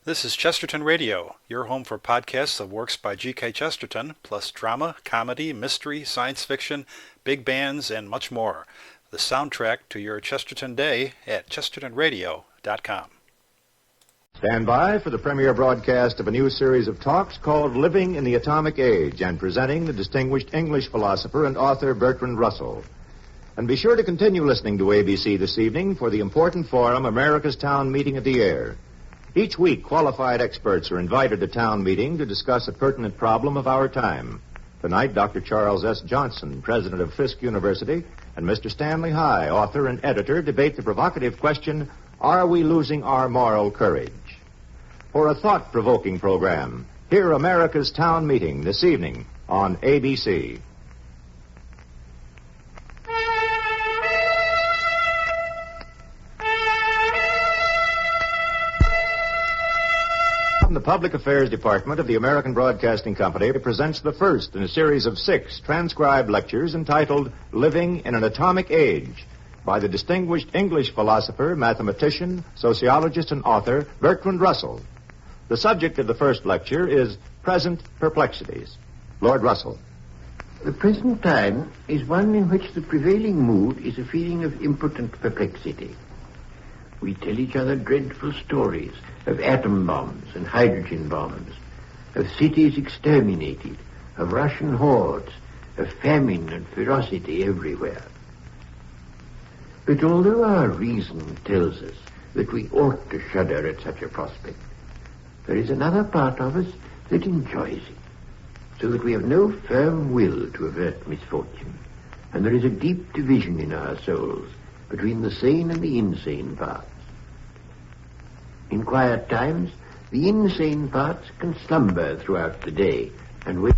This is Chesterton Radio, your home for podcasts of works by G.K. Chesterton, plus drama, comedy, mystery, science fiction, big bands, and much more. The soundtrack to your Chesterton day at chestertonradio.com. Stand by for the premiere broadcast of a new series of talks called Living in the Atomic Age, and presenting the distinguished English philosopher and author Bertrand Russell. And be sure to continue listening to ABC this evening for the important forum, America's Town Meeting of the Year. Each week, qualified experts are invited to town meeting to discuss a pertinent problem of our time. Tonight, Dr. Charles S. Johnson, president of Fisk University, and Mr. Stanley High, author and editor, debate the provocative question, are we losing our moral courage? For a thought-provoking program, hear America's Town Meeting this evening on ABC. The Public Affairs Department of the American Broadcasting Company presents the first in a series of 6 transcribed lectures entitled Living in an Atomic Age by the distinguished English philosopher, mathematician, sociologist, and author Bertrand Russell. The subject of the first lecture is Present Perplexities. Lord Russell. The present time is one in which the prevailing mood is a feeling of impotent perplexity. We tell each other dreadful stories of atom bombs and hydrogen bombs, of cities exterminated, of Russian hordes, of famine and ferocity everywhere. But although our reason tells us that we ought to shudder at such a prospect, there is another part of us that enjoys it, so that we have no firm will to avert misfortune, and there is a deep division in our souls between the sane and the insane parts. In quiet times, the insane parts can slumber throughout the day and wait,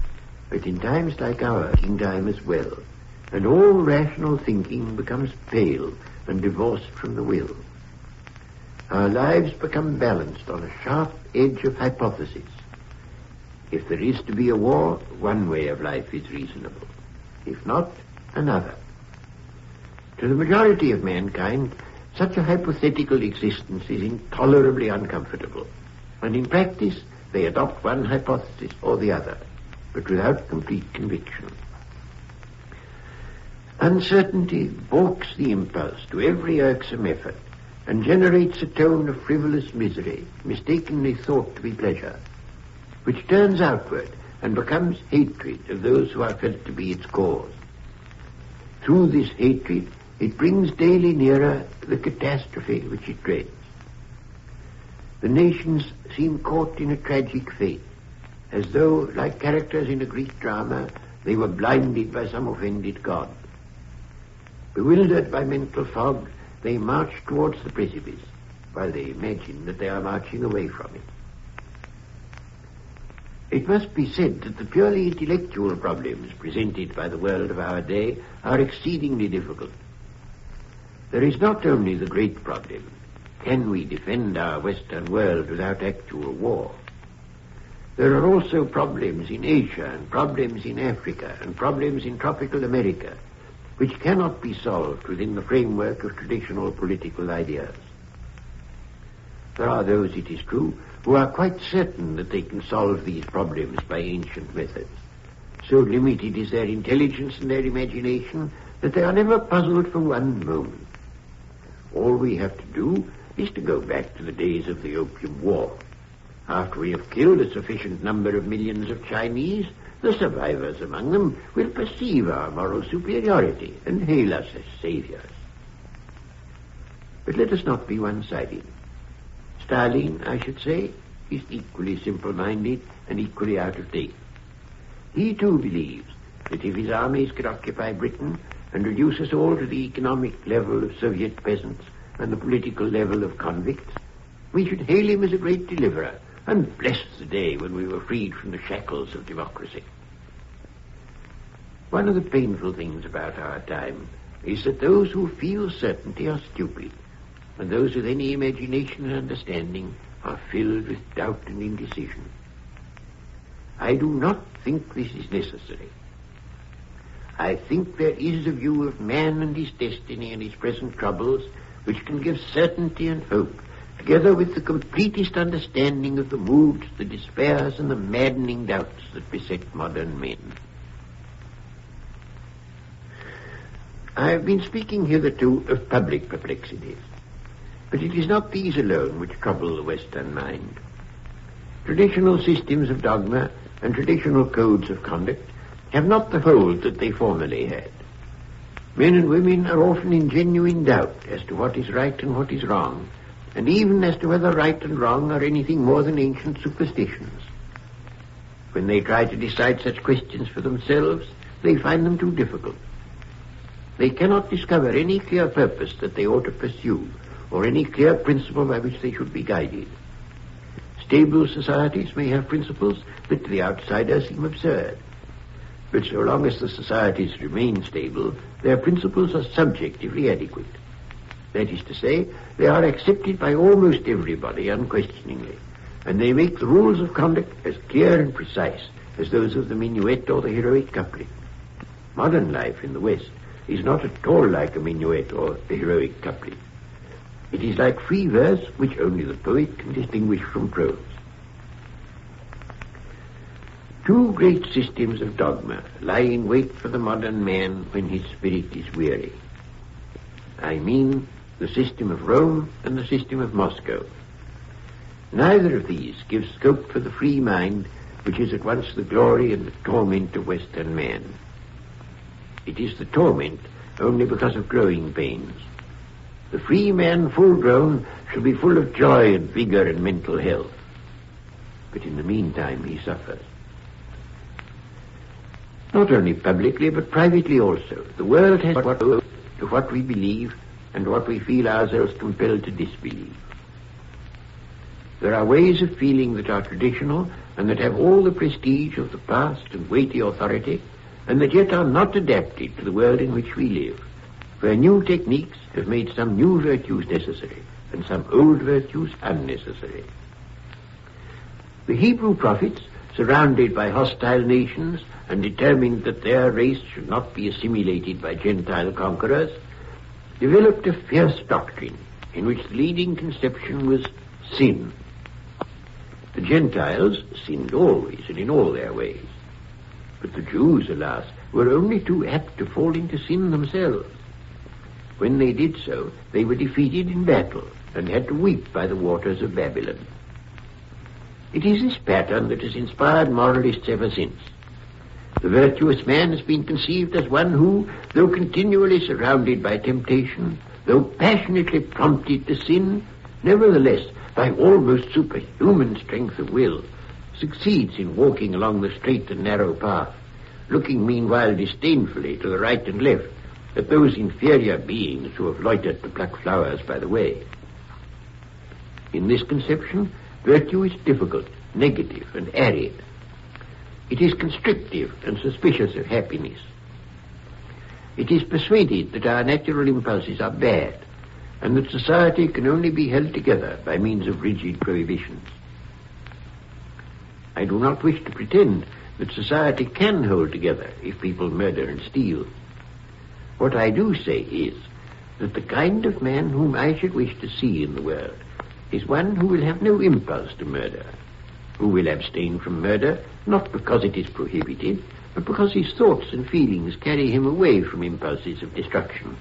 but in times like ours, in time as well, and all rational thinking becomes pale and divorced from the will. Our lives become balanced on a sharp edge of hypothesis. If there is to be a war, one way of life is reasonable. If not, another. To the majority of mankind, such a hypothetical existence is intolerably uncomfortable, and in practice they adopt one hypothesis or the other, but without complete conviction. Uncertainty balks the impulse to every irksome effort and generates a tone of frivolous misery, mistakenly thought to be pleasure, which turns outward and becomes hatred of those who are felt to be its cause. Through this hatred, it brings daily nearer the catastrophe which it dreads. The nations seem caught in a tragic fate, as though, like characters in a Greek drama, they were blinded by some offended god. Bewildered by mental fog, they march towards the precipice, while they imagine that they are marching away from it. It must be said that the purely intellectual problems presented by the world of our day are exceedingly difficult. There is not only the great problem, can we defend our Western world without actual war? There are also problems in Asia and problems in Africa and problems in tropical America, which cannot be solved within the framework of traditional political ideas. There are those, it is true, who are quite certain that they can solve these problems by ancient methods. So limited is their intelligence and their imagination that they are never puzzled for one moment. All we have to do is to go back to the days of the Opium War. After we have killed a sufficient number of millions of Chinese, the survivors among them will perceive our moral superiority and hail us as saviors. But let us not be one-sided. Stalin, I should say, is equally simple-minded and equally out of date. He too believes that if his armies could occupy Britain and reduce us all to the economic level of Soviet peasants and the political level of convicts, we should hail him as a great deliverer and bless the day when we were freed from the shackles of democracy. One of the painful things about our time is that those who feel certainty are stupid, and those with any imagination and understanding are filled with doubt and indecision. I do not think this is necessary. I think there is a view of man and his destiny and his present troubles which can give certainty and hope together with the completest understanding of the moods, the despairs, and the maddening doubts that beset modern men. I have been speaking hitherto of public perplexities, but it is not these alone which trouble the Western mind. Traditional systems of dogma and traditional codes of conduct have not the hold that they formerly had. Men and women are often in genuine doubt as to what is right and what is wrong, and even as to whether right and wrong are anything more than ancient superstitions. When they try to decide such questions for themselves, they find them too difficult. They cannot discover any clear purpose that they ought to pursue, or any clear principle by which they should be guided. Stable societies may have principles that to the outsider seem absurd, but so long as the societies remain stable, their principles are subjectively adequate. That is to say, they are accepted by almost everybody unquestioningly, and they make the rules of conduct as clear and precise as those of the minuet or the heroic couplet. Modern life in the West is not at all like a minuet or the heroic couplet. It is like free verse which only the poet can distinguish from prose. Two great systems of dogma lie in wait for the modern man when his spirit is weary. I mean the system of Rome and the system of Moscow. Neither of these gives scope for the free mind, which is at once the glory and the torment of Western man. It is the torment only because of growing pains. The free man, full grown, should be full of joy and vigor and mental health. But in the meantime he suffers. Not only publicly, but privately also. The world has what we believe and what we feel ourselves compelled to disbelieve. There are ways of feeling that are traditional and that have all the prestige of the past and weighty authority, and that yet are not adapted to the world in which we live, where new techniques have made some new virtues necessary and some old virtues unnecessary. The Hebrew prophets, surrounded by hostile nations and determined that their race should not be assimilated by Gentile conquerors, developed a fierce doctrine in which the leading conception was sin. The Gentiles sinned always and in all their ways, but the Jews, alas, were only too apt to fall into sin themselves. When they did so, they were defeated in battle and had to weep by the waters of Babylon. It is this pattern that has inspired moralists ever since. The virtuous man has been conceived as one who, though continually surrounded by temptation, though passionately prompted to sin, nevertheless, by almost superhuman strength of will, succeeds in walking along the straight and narrow path, looking meanwhile disdainfully to the right and left at those inferior beings who have loitered to pluck flowers by the way. In this conception, virtue is difficult, negative, and arid. It is constrictive and suspicious of happiness. It is persuaded that our natural impulses are bad, and that society can only be held together by means of rigid prohibitions. I do not wish to pretend that society can hold together if people murder and steal. What I do say is that the kind of man whom I should wish to see in the world is one who will have no impulse to murder, who will abstain from murder not because it is prohibited, but because his thoughts and feelings carry him away from impulses of destruction.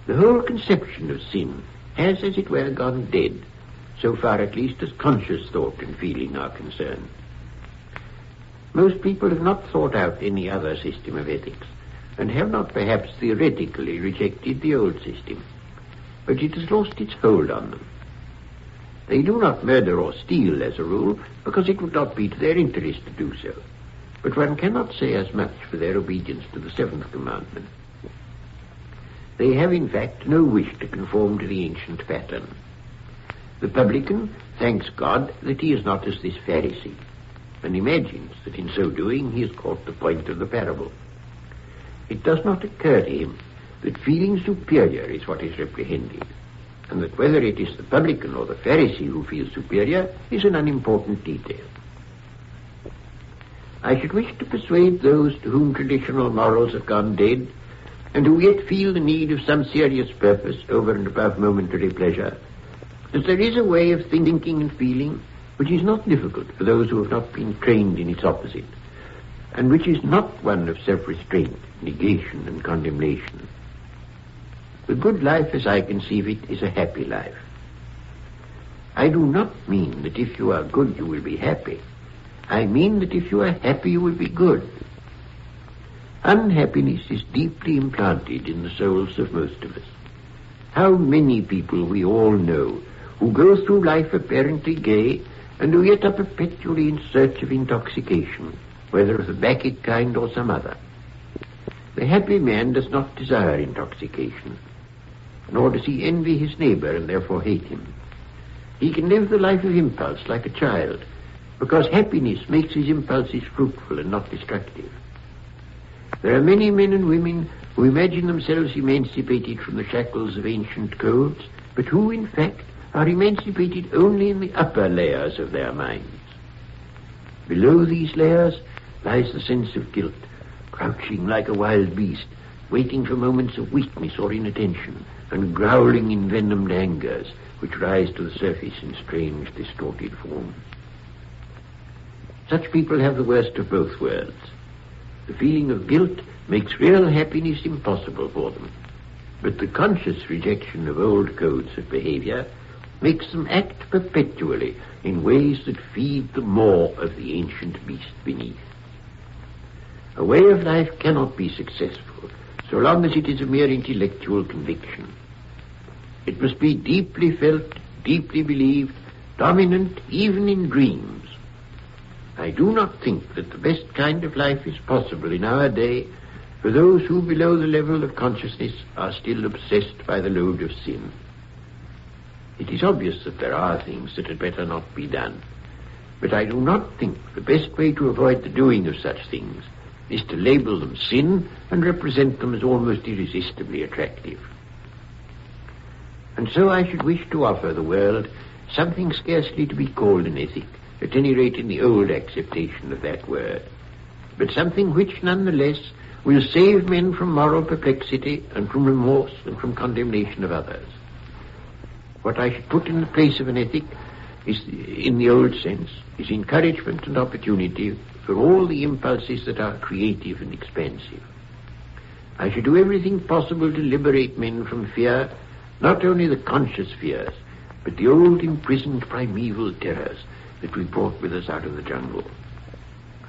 The whole conception of sin has, as it were, gone dead, so far at least as conscious thought and feeling are concerned. Most people have not thought out any other system of ethics, and have not perhaps theoretically rejected the old system, but it has lost its hold on them. They do not murder or steal as a rule, because it would not be to their interest to do so, but one cannot say as much for their obedience to the seventh commandment. They have in fact no wish to conform to the ancient pattern. The publican thanks God that he is not as this Pharisee, and imagines that in so doing he has caught the point of the parable. It does not occur to him that feeling superior is what is reprehended, and that whether it is the publican or the Pharisee who feels superior is an unimportant detail. I should wish to persuade those to whom traditional morals have gone dead, and who yet feel the need of some serious purpose over and above momentary pleasure, that there is a way of thinking and feeling which is not difficult for those who have not been trained in its opposite, and which is not one of self-restraint, negation, and condemnation. The good life, as I conceive it, is a happy life. I do not mean that if you are good you will be happy. I mean that if you are happy you will be good. Unhappiness is deeply implanted in the souls of most of us. How many people we all know who go through life apparently gay and who yet are perpetually in search of intoxication, whether of the bacchic kind or some other. The happy man does not desire intoxication, nor does he envy his neighbor and therefore hate him. He can live the life of impulse like a child, because happiness makes his impulses fruitful and not destructive. There are many men and women who imagine themselves emancipated from the shackles of ancient codes, but who, in fact, are emancipated only in the upper layers of their minds. Below these layers lies the sense of guilt, crouching like a wild beast, waiting for moments of weakness or inattention, and growling in venomed angers, which rise to the surface in strange, distorted forms. Such people have the worst of both worlds. The feeling of guilt makes real happiness impossible for them, but the conscious rejection of old codes of behavior makes them act perpetually in ways that feed the maw of the ancient beast beneath. A way of life cannot be successful so long as it is a mere intellectual conviction. It must be deeply felt, deeply believed, dominant even in dreams. I do not think that the best kind of life is possible in our day for those who below the level of consciousness are still obsessed by the load of sin. It is obvious that there are things that had better not be done, but I do not think the best way to avoid the doing of such things is to label them sin and represent them as almost irresistibly attractive. And so I should wish to offer the world something scarcely to be called an ethic, at any rate in the old acceptation of that word, but something which nonetheless will save men from moral perplexity and from remorse and from condemnation of others. What I should put in the place of an ethic is, in the old sense, is encouragement and opportunity for all the impulses that are creative and expansive. I should do everything possible to liberate men from fear, not only the conscious fears, but the old imprisoned primeval terrors that we brought with us out of the jungle.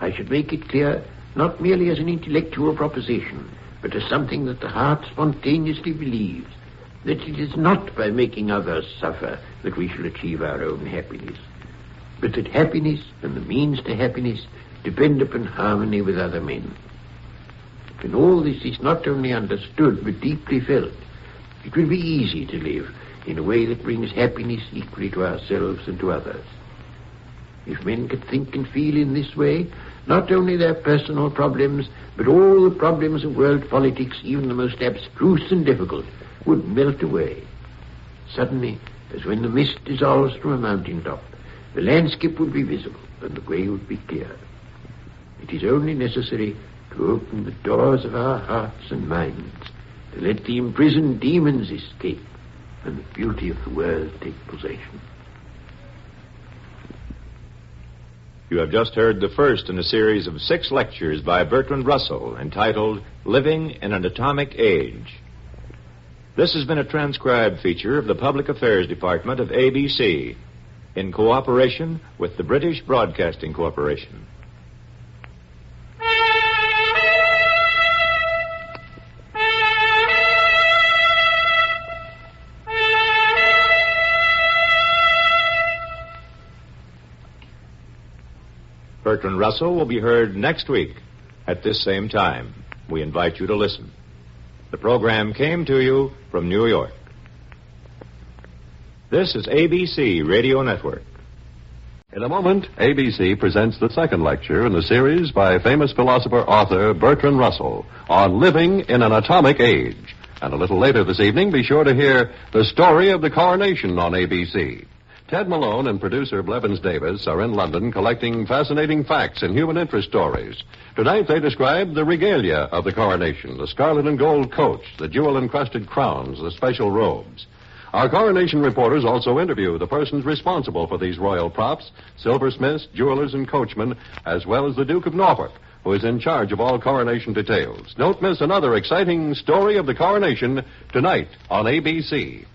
I should make it clear, not merely as an intellectual proposition, but as something that the heart spontaneously believes, that it is not by making others suffer that we shall achieve our own happiness, but that happiness and the means to happiness depend upon harmony with other men. When all this is not only understood but deeply felt, it will be easy to live in a way that brings happiness equally to ourselves and to others. If men could think and feel in this way, not only their personal problems, but all the problems of world politics, even the most abstruse and difficult, would melt away. Suddenly, as when the mist dissolves from a mountain top, the landscape would be visible and the way would be clear. It is only necessary to open the doors of our hearts and minds, to let the imprisoned demons escape and the beauty of the world take possession. You have just heard the first in a series of 6 lectures by Bertrand Russell entitled Living in an Atomic Age. This has been a transcribed feature of the Public Affairs Department of ABC in cooperation with the British Broadcasting Corporation. Bertrand Russell will be heard next week at this same time. We invite you to listen. The program came to you from New York. This is ABC Radio Network. In a moment, ABC presents the second lecture in the series by famous philosopher author Bertrand Russell on living in an atomic age. And a little later this evening, be sure to hear the story of the coronation on ABC. Ted Malone and producer Blevins Davis are in London collecting fascinating facts and human interest stories. Tonight they describe the regalia of the coronation, the scarlet and gold coach, the jewel-encrusted crowns, the special robes. Our coronation reporters also interview the persons responsible for these royal props, silversmiths, jewelers, and coachmen, as well as the Duke of Norfolk, who is in charge of all coronation details. Don't miss another exciting story of the coronation tonight on ABC.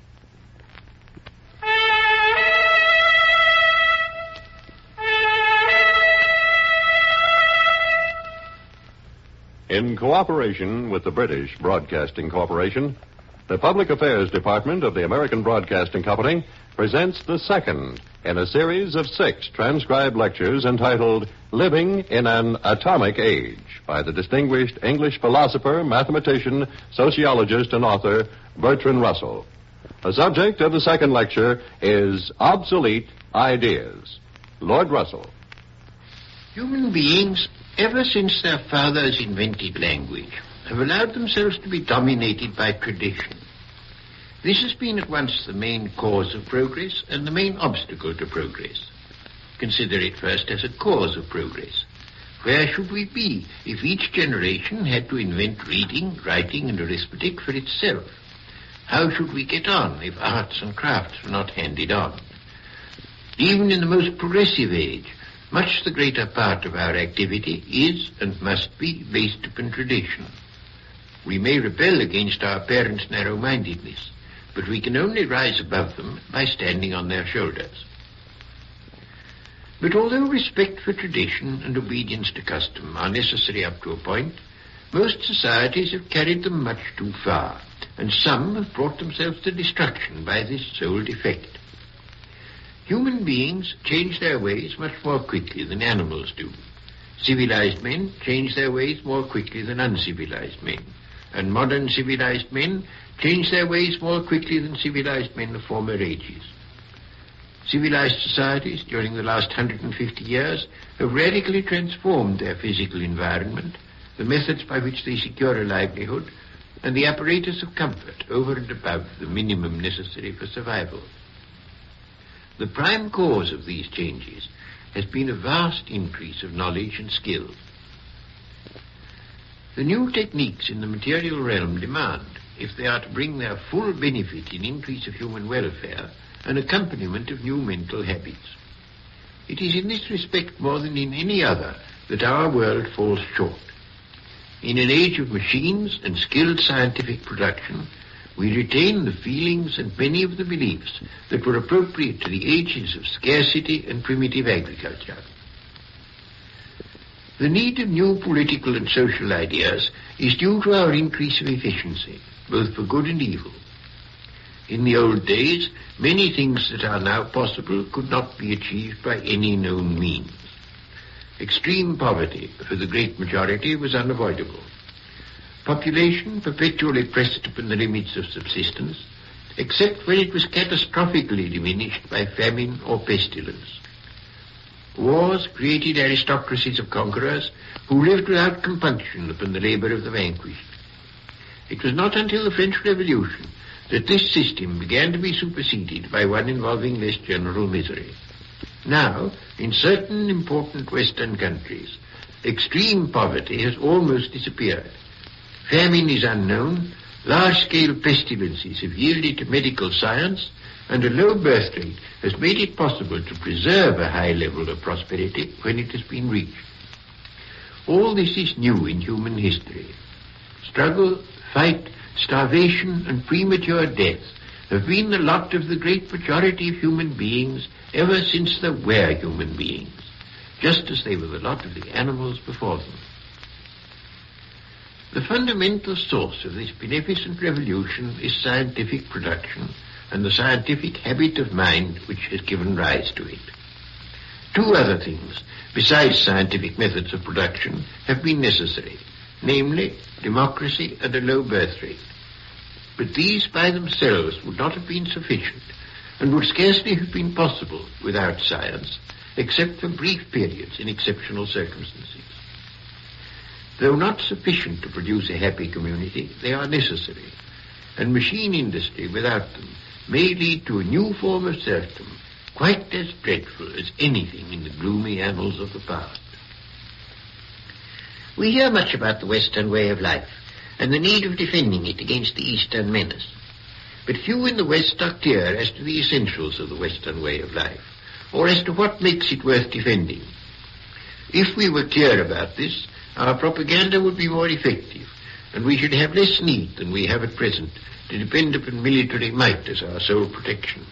In cooperation with the British Broadcasting Corporation, the Public Affairs Department of the American Broadcasting Company presents the second in a series of 6 transcribed lectures entitled Living in an Atomic Age by the distinguished English philosopher, mathematician, sociologist, and author Bertrand Russell. The subject of the second lecture is Obsolete Ideas. Lord Russell. Human beings, ever since their fathers invented language, have allowed themselves to be dominated by tradition. This has been at once the main cause of progress and the main obstacle to progress. Consider it first as a cause of progress. Where should we be if each generation had to invent reading, writing, and arithmetic for itself? How should we get on if arts and crafts were not handed on? Even in the most progressive age, much the greater part of our activity is and must be based upon tradition. We may rebel against our parents' narrow-mindedness, but we can only rise above them by standing on their shoulders. But although respect for tradition and obedience to custom are necessary up to a point, most societies have carried them much too far, and some have brought themselves to destruction by this sole defect. Human beings change their ways much more quickly than animals do. Civilized men change their ways more quickly than uncivilized men, and modern civilized men change their ways more quickly than civilized men of former ages. Civilized societies during the last 150 years have radically transformed their physical environment, the methods by which they secure a livelihood, and the apparatus of comfort over and above the minimum necessary for survival. The prime cause of these changes has been a vast increase of knowledge and skill. The new techniques in the material realm demand, if they are to bring their full benefit in increase of human welfare, an accompaniment of new mental habits. It is in this respect more than in any other that our world falls short. In an age of machines and skilled scientific production, we retain the feelings and many of the beliefs that were appropriate to the ages of scarcity and primitive agriculture. The need of new political and social ideas is due to our increase of efficiency, both for good and evil. In the old days, many things that are now possible could not be achieved by any known means. Extreme poverty for the great majority was unavoidable. Population perpetually pressed upon the limits of subsistence, except when it was catastrophically diminished by famine or pestilence. Wars created aristocracies of conquerors who lived without compunction upon the labor of the vanquished. It was not until the French Revolution that this system began to be superseded by one involving less general misery. Now, in certain important Western countries, extreme poverty has almost disappeared. Famine is unknown, large-scale pestilences have yielded to medical science, and a low birth rate has made it possible to preserve a high level of prosperity when it has been reached. All this is new in human history. Struggle, fight, starvation, and premature death have been the lot of the great majority of human beings ever since there were human beings, just as they were the lot of the animals before them. The fundamental source of this beneficent revolution is scientific production and the scientific habit of mind which has given rise to it. Two other things, besides scientific methods of production, have been necessary, namely democracy and a low birth rate. But these by themselves would not have been sufficient and would scarcely have been possible without science, except for brief periods in exceptional circumstances. Though not sufficient to produce a happy community, they are necessary, and machine industry without them may lead to a new form of serfdom, quite as dreadful as anything in the gloomy annals of the past. We hear much about the Western way of life and the need of defending it against the Eastern menace. but few in the West are clear as to the essentials of the Western way of life, or as to what makes it worth defending. If we were clear about this, our propaganda would be more effective, and we should have less need than we have at present to depend upon military might as our sole protection.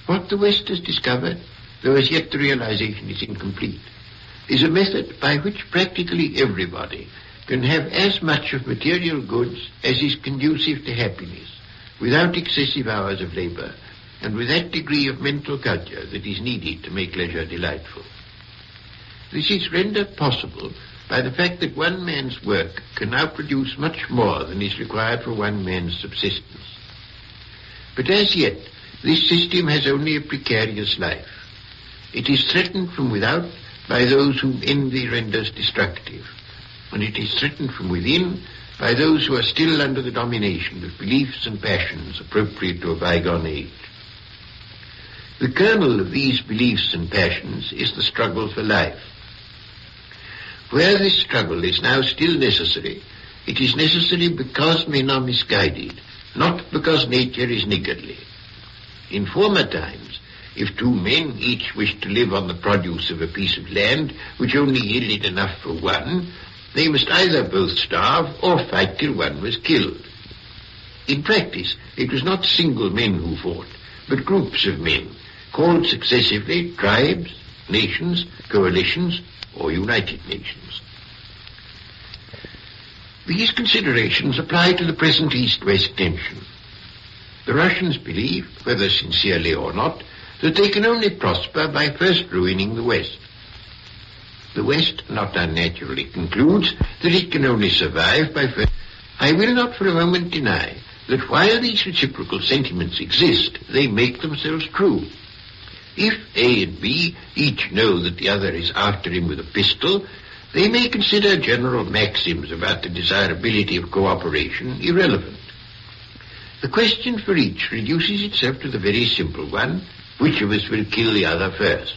What the West has discovered, though as yet the realization is incomplete, is a method by which practically everybody can have as much of material goods as is conducive to happiness, without excessive hours of labor, and with that degree of mental culture that is needed to make leisure delightful. This is rendered possible by the fact that one man's work can now produce much more than is required for one man's subsistence. But as yet, this system has only a precarious life. It is threatened from without by those whom envy renders destructive, and it is threatened from within by those who are still under the domination of beliefs and passions appropriate to a bygone age. The kernel of these beliefs and passions is the struggle for life. Where this struggle is now still necessary, it is necessary because men are misguided, not because nature is niggardly. In former times, if two men each wished to live on the produce of a piece of land which only yielded enough for one, they must either both starve or fight till one was killed. In practice, it was not single men who fought, but groups of men, called successively tribes, nations, coalitions, or United Nations. These considerations apply to the present East-West tension. The Russians believe, whether sincerely or not, that they can only prosper by first ruining the West. The West not unnaturally concludes that it can only survive by first... I will not for a moment deny that while these reciprocal sentiments exist, they make themselves true. If A and B each know that the other is after him with a pistol, they may consider general maxims about the desirability of cooperation irrelevant. The question for each reduces itself to the very simple one, which of us will kill the other first?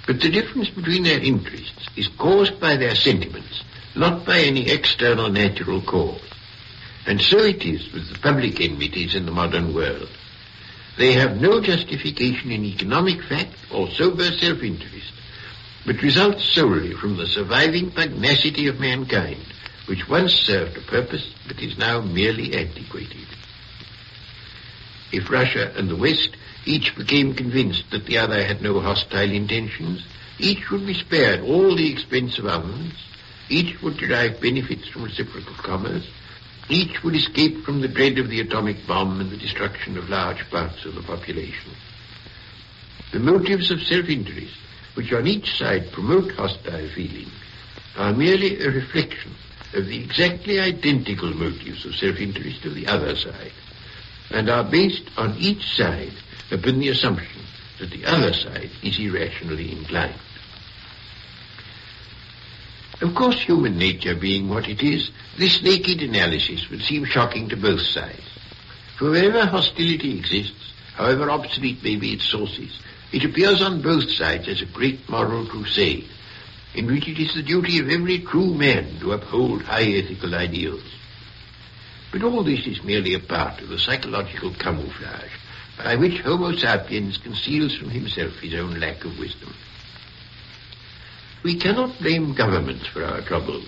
But the difference between their interests is caused by their sentiments, not by any external natural cause. And so it is with the public enmities in the modern world. They have no justification in economic fact or sober self-interest, but result solely from the surviving pugnacity of mankind, which once served a purpose but is now merely antiquated. If Russia and the West each became convinced that the other had no hostile intentions, each would be spared all the expense of armaments, each would derive benefits from reciprocal commerce, each would escape from the dread of the atomic bomb and the destruction of large parts of the population. The motives of self-interest, which on each side promote hostile feeling, are merely a reflection of the exactly identical motives of self-interest of the other side, and are based on each side upon the assumption that the other side is irrationally inclined. Of course, human nature being what it is, this naked analysis would seem shocking to both sides. For wherever hostility exists, however obsolete may be its sources, it appears on both sides as a great moral crusade, in which it is the duty of every true man to uphold high ethical ideals. But all this is merely a part of the psychological camouflage by which Homo sapiens conceals from himself his own lack of wisdom. We cannot blame governments for our troubles,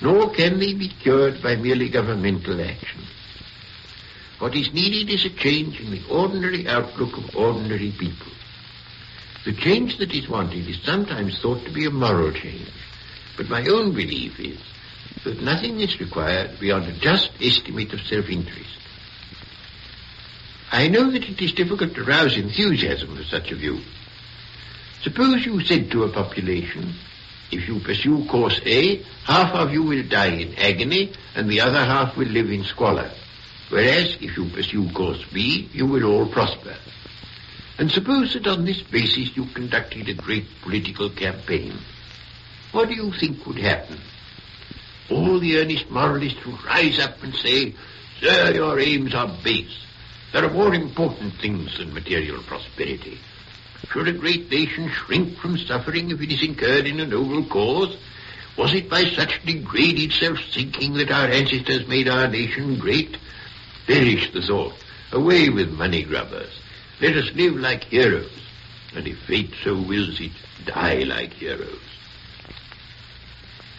nor can they be cured by merely governmental action. What is needed is a change in the ordinary outlook of ordinary people. The change that is wanted is sometimes thought to be a moral change, but my own belief is that nothing is required beyond a just estimate of self-interest. I know that it is difficult to rouse enthusiasm for such a view. Suppose you said to a population, if you pursue course A, half of you will die in agony and the other half will live in squalor, whereas if you pursue course B, you will all prosper. And suppose that on this basis you conducted a great political campaign. What do you think would happen? All the earnest moralists would rise up and say, "Sir, your aims are base. There are more important things than material prosperity. Should a great nation shrink from suffering if it is incurred in a noble cause? Was it by such degraded self-seeking that our ancestors made our nation great? Perish the thought. Away with money grubbers. Let us live like heroes. And if fate so wills it, die like heroes.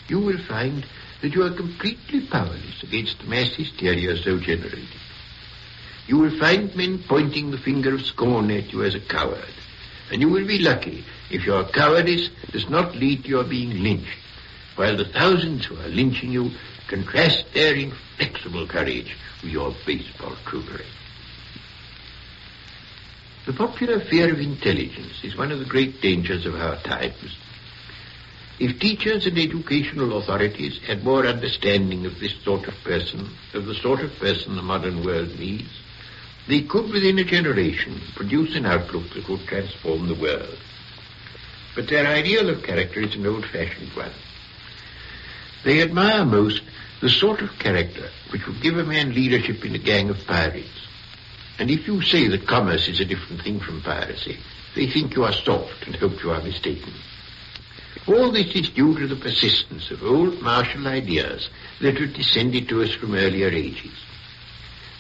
You will find that you are completely powerless against the mass hysteria so generated. You will find men pointing the finger of scorn at you as a coward, and you will be lucky if your cowardice does not lead to your being lynched, while the thousands who are lynching you contrast their inflexible courage with your baseball troopery. The popular fear of intelligence is one of the great dangers of our times. If teachers and educational authorities had more understanding of this sort of person, of the sort of person the modern world needs, they could within a generation produce an outlook that would transform the world. But their ideal of character is an old-fashioned one. They admire most the sort of character which would give a man leadership in a gang of pirates. And if you say that commerce is a different thing from piracy, they think you are soft and hope you are mistaken. All this is due to the persistence of old martial ideas that have descended to us from earlier ages.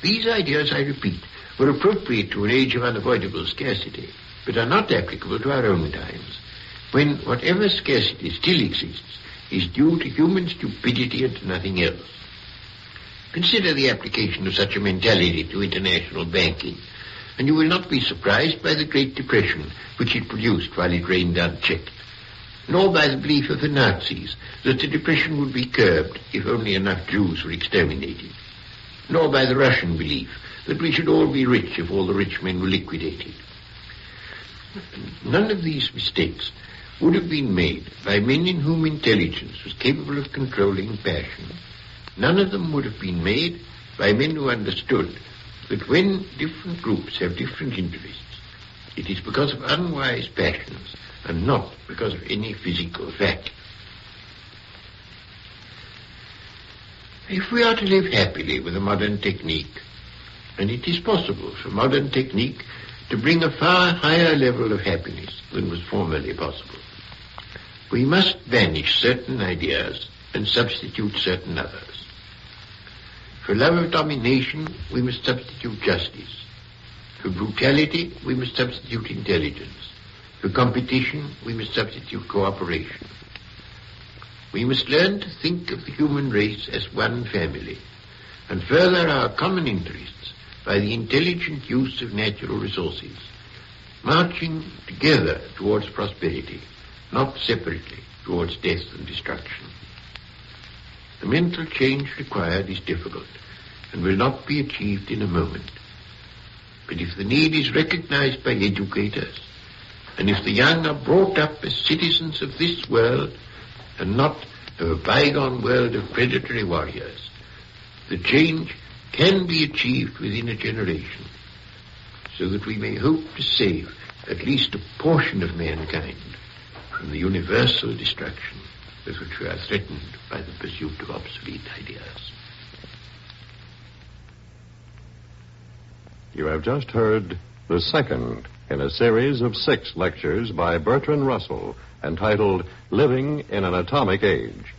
These ideas, I repeat, were appropriate to an age of unavoidable scarcity, but are not applicable to our own times, when whatever scarcity still exists is due to human stupidity and to nothing else. Consider the application of such a mentality to international banking, and you will not be surprised by the Great Depression which it produced while it reigned unchecked, nor by the belief of the Nazis that the depression would be curbed if only enough Jews were exterminated, nor by the Russian belief that we should all be rich if all the rich men were liquidated. None of these mistakes would have been made by men in whom intelligence was capable of controlling passion. None of them would have been made by men who understood that when different groups have different interests, it is because of unwise passions and not because of any physical fact. If we are to live happily with a modern technique, and it is possible for modern technique to bring a far higher level of happiness than was formerly possible, we must banish certain ideas and substitute certain others. For love of domination, we must substitute justice. For brutality, we must substitute intelligence. For competition, we must substitute cooperation. We must learn to think of the human race as one family, and further our common interests by the intelligent use of natural resources, marching together towards prosperity, not separately towards death and destruction. The mental change required is difficult and will not be achieved in a moment. But if the need is recognized by educators, and if the young are brought up as citizens of this world and not of a bygone world of predatory warriors, the change can be achieved within a generation, so that we may hope to save at least a portion of mankind from the universal destruction with which we are threatened by the pursuit of obsolete ideas. You have just heard the second in a series of 6 lectures by Bertrand Russell entitled Living in an Atomic Age.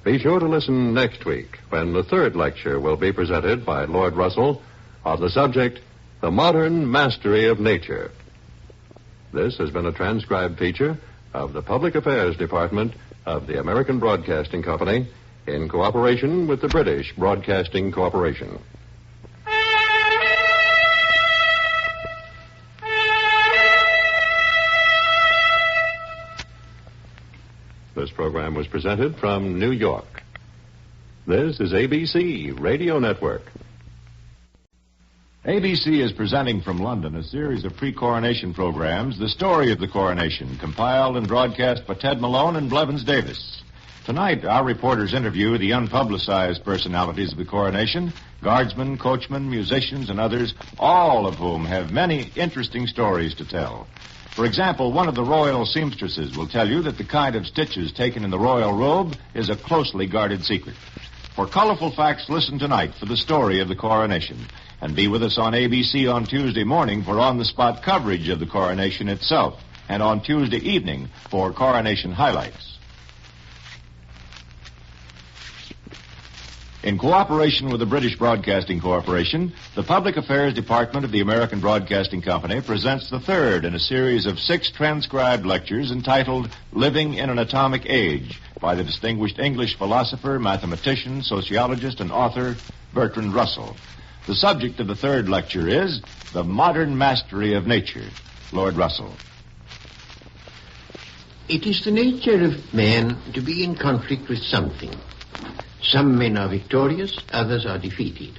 Be sure to listen next week when the 3rd lecture will be presented by Lord Russell on the subject, The Modern Mastery of Nature. This has been a transcribed feature of the Public Affairs Department of the American Broadcasting Company in cooperation with the British Broadcasting Corporation. This program was presented from New York. This is ABC Radio Network. ABC is presenting from London a series of pre-coronation programs, The Story of the Coronation, compiled and broadcast by Ted Malone and Blevins Davis. Tonight, our reporters interview the unpublicized personalities of the coronation, guardsmen, coachmen, musicians, and others, all of whom have many interesting stories to tell. For example, one of the royal seamstresses will tell you that the kind of stitches taken in the royal robe is a closely guarded secret. For colorful facts, listen tonight for the story of the coronation. And be with us on ABC on Tuesday morning for on-the-spot coverage of the coronation itself, and on Tuesday evening for coronation highlights. In cooperation with the British Broadcasting Corporation, the Public Affairs Department of the American Broadcasting Company presents the third in a series of 6 transcribed lectures entitled Living in an Atomic Age by the distinguished English philosopher, mathematician, sociologist, and author Bertrand Russell. The subject of the third lecture is The Modern Mastery of Nature. Lord Russell. It is the nature of man to be in conflict with something. Some men are victorious, others are defeated.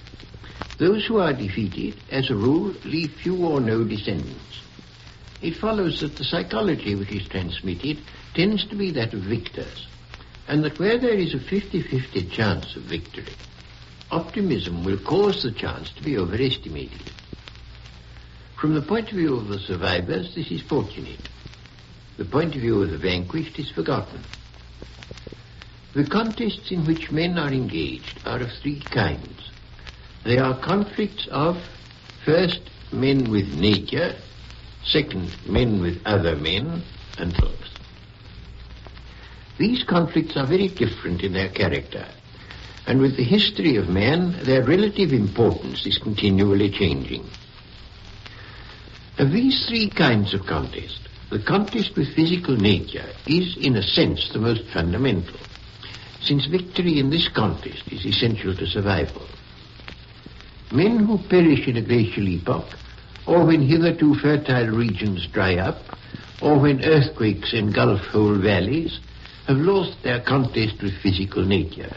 Those who are defeated, as a rule, leave few or no descendants. It follows that the psychology which is transmitted tends to be that of victors, and that where there is a 50-50 chance of victory, optimism will cause the chance to be overestimated. From the point of view of the survivors, this is fortunate. The point of view of the vanquished is forgotten. The contests in which men are engaged are of 3 kinds. They are conflicts of, first, men with nature, second, men with other men, and throes. These conflicts are very different in their character, and with the history of man, their relative importance is continually changing. Of these 3 kinds of contest, the contest with physical nature is, in a sense, the most fundamental, since victory in this contest is essential to survival. Men who perish in a glacial epoch, or when hitherto fertile regions dry up, or when earthquakes engulf whole valleys, have lost their contest with physical nature.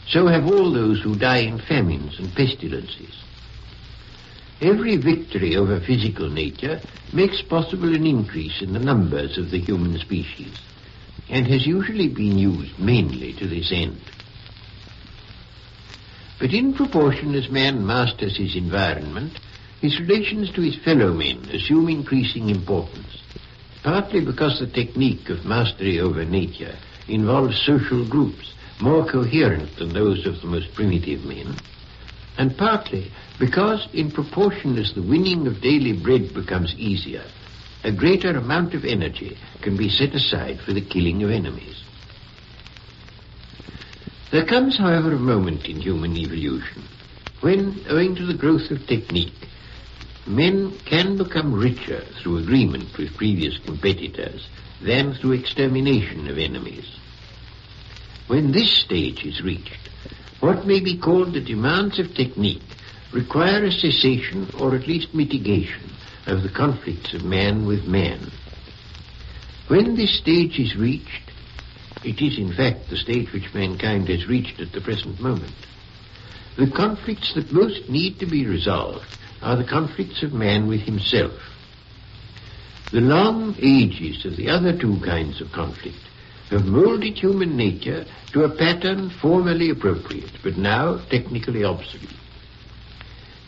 So have all those who die in famines and pestilences. Every victory over physical nature makes possible an increase in the numbers of the human species, and has usually been used mainly to this end. But in proportion as man masters his environment, his relations to his fellow men assume increasing importance, partly because the technique of mastery over nature involves social groups more coherent than those of the most primitive men, and partly because in proportion as the winning of daily bread becomes easier, a greater amount of energy can be set aside for the killing of enemies. There comes, however, a moment in human evolution when, owing to the growth of technique, men can become richer through agreement with previous competitors than through extermination of enemies. When this stage is reached, what may be called the demands of technique require a cessation or at least mitigation of the conflicts of man with man. When this stage is reached, it is in fact the stage which mankind has reached at the present moment, the conflicts that most need to be resolved are the conflicts of man with himself. The long ages of the other 2 kinds of conflict have molded human nature to a pattern formerly appropriate, but now technically obsolete.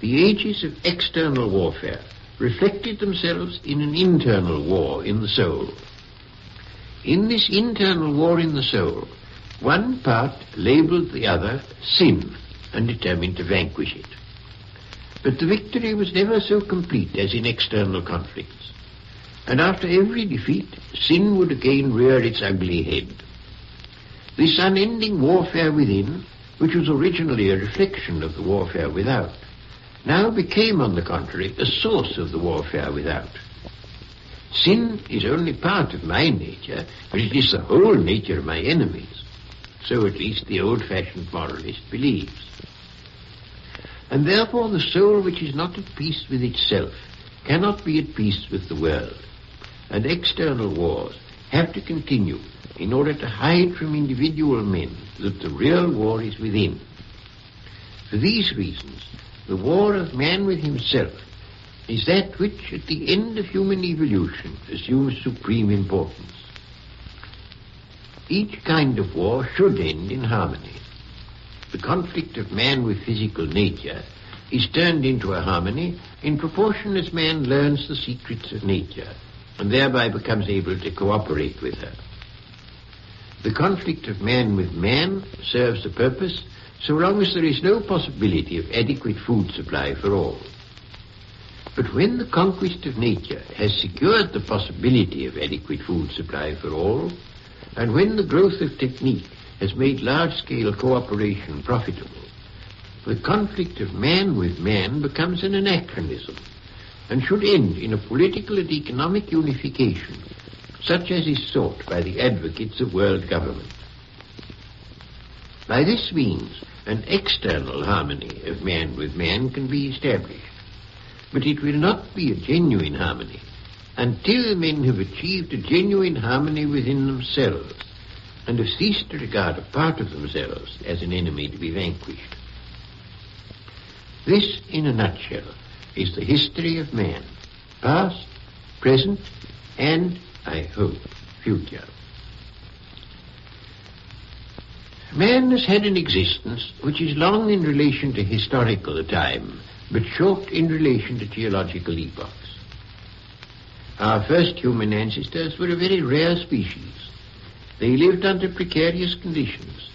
The ages of external warfare reflected themselves in an internal war in the soul. In this internal war in the soul, one part labeled the other sin and determined to vanquish it. But the victory was never so complete as in external conflicts, and after every defeat, sin would again rear its ugly head. This unending warfare within, which was originally a reflection of the warfare without, now became, on the contrary, a source of the warfare without. Sin is only part of my nature, but it is the whole nature of my enemies. So at least the old-fashioned moralist believes. And therefore the soul which is not at peace with itself cannot be at peace with the world, and external wars have to continue in order to hide from individual men that the real war is within. For these reasons, the war of man with himself is that which, at the end of human evolution, assumes supreme importance. Each kind of war should end in harmony. The conflict of man with physical nature is turned into a harmony in proportion as man learns the secrets of nature and thereby becomes able to cooperate with her. The conflict of man with man serves the purpose so long as there is no possibility of adequate food supply for all. But when the conquest of nature has secured the possibility of adequate food supply for all, and when the growth of technique has made large-scale cooperation profitable, the conflict of man with man becomes an anachronism and should end in a political and economic unification, such as is sought by the advocates of world government. By this means, an external harmony of man with man can be established, but it will not be a genuine harmony until men have achieved a genuine harmony within themselves and have ceased to regard a part of themselves as an enemy to be vanquished. This, in a nutshell, is the history of man, past, present, and, I hope, future. Man has had an existence which is long in relation to historical time, but short in relation to geological epochs. Our first human ancestors were a very rare species. They lived under precarious conditions,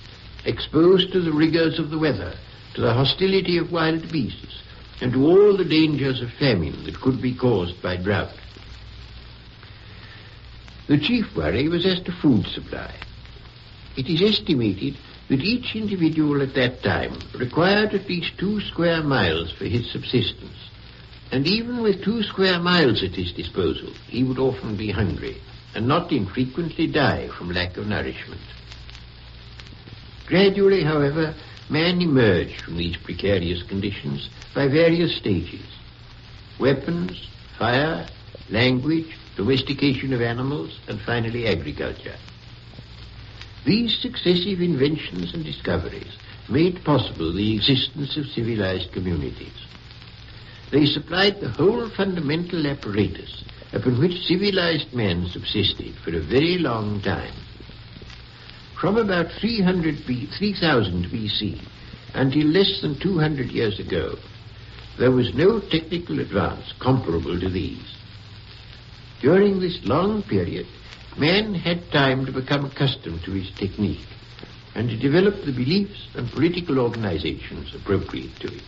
exposed to the rigors of the weather, to the hostility of wild beasts, and to all the dangers of famine that could be caused by drought. The chief worry was as to food supply. It is estimated that each individual at that time required at least 2 square miles for his subsistence, and even with 2 square miles at his disposal, he would often be hungry, and not infrequently die from lack of nourishment. Gradually, however, man emerged from these precarious conditions by various stages: weapons, fire, language, domestication of animals, and finally agriculture. These successive inventions and discoveries made possible the existence of civilized communities. They supplied the whole fundamental apparatus upon which civilized man subsisted for a very long time. From about 3000 BC until less than 200 years ago, there was no technical advance comparable to these. During this long period, man had time to become accustomed to his technique and to develop the beliefs and political organizations appropriate to it.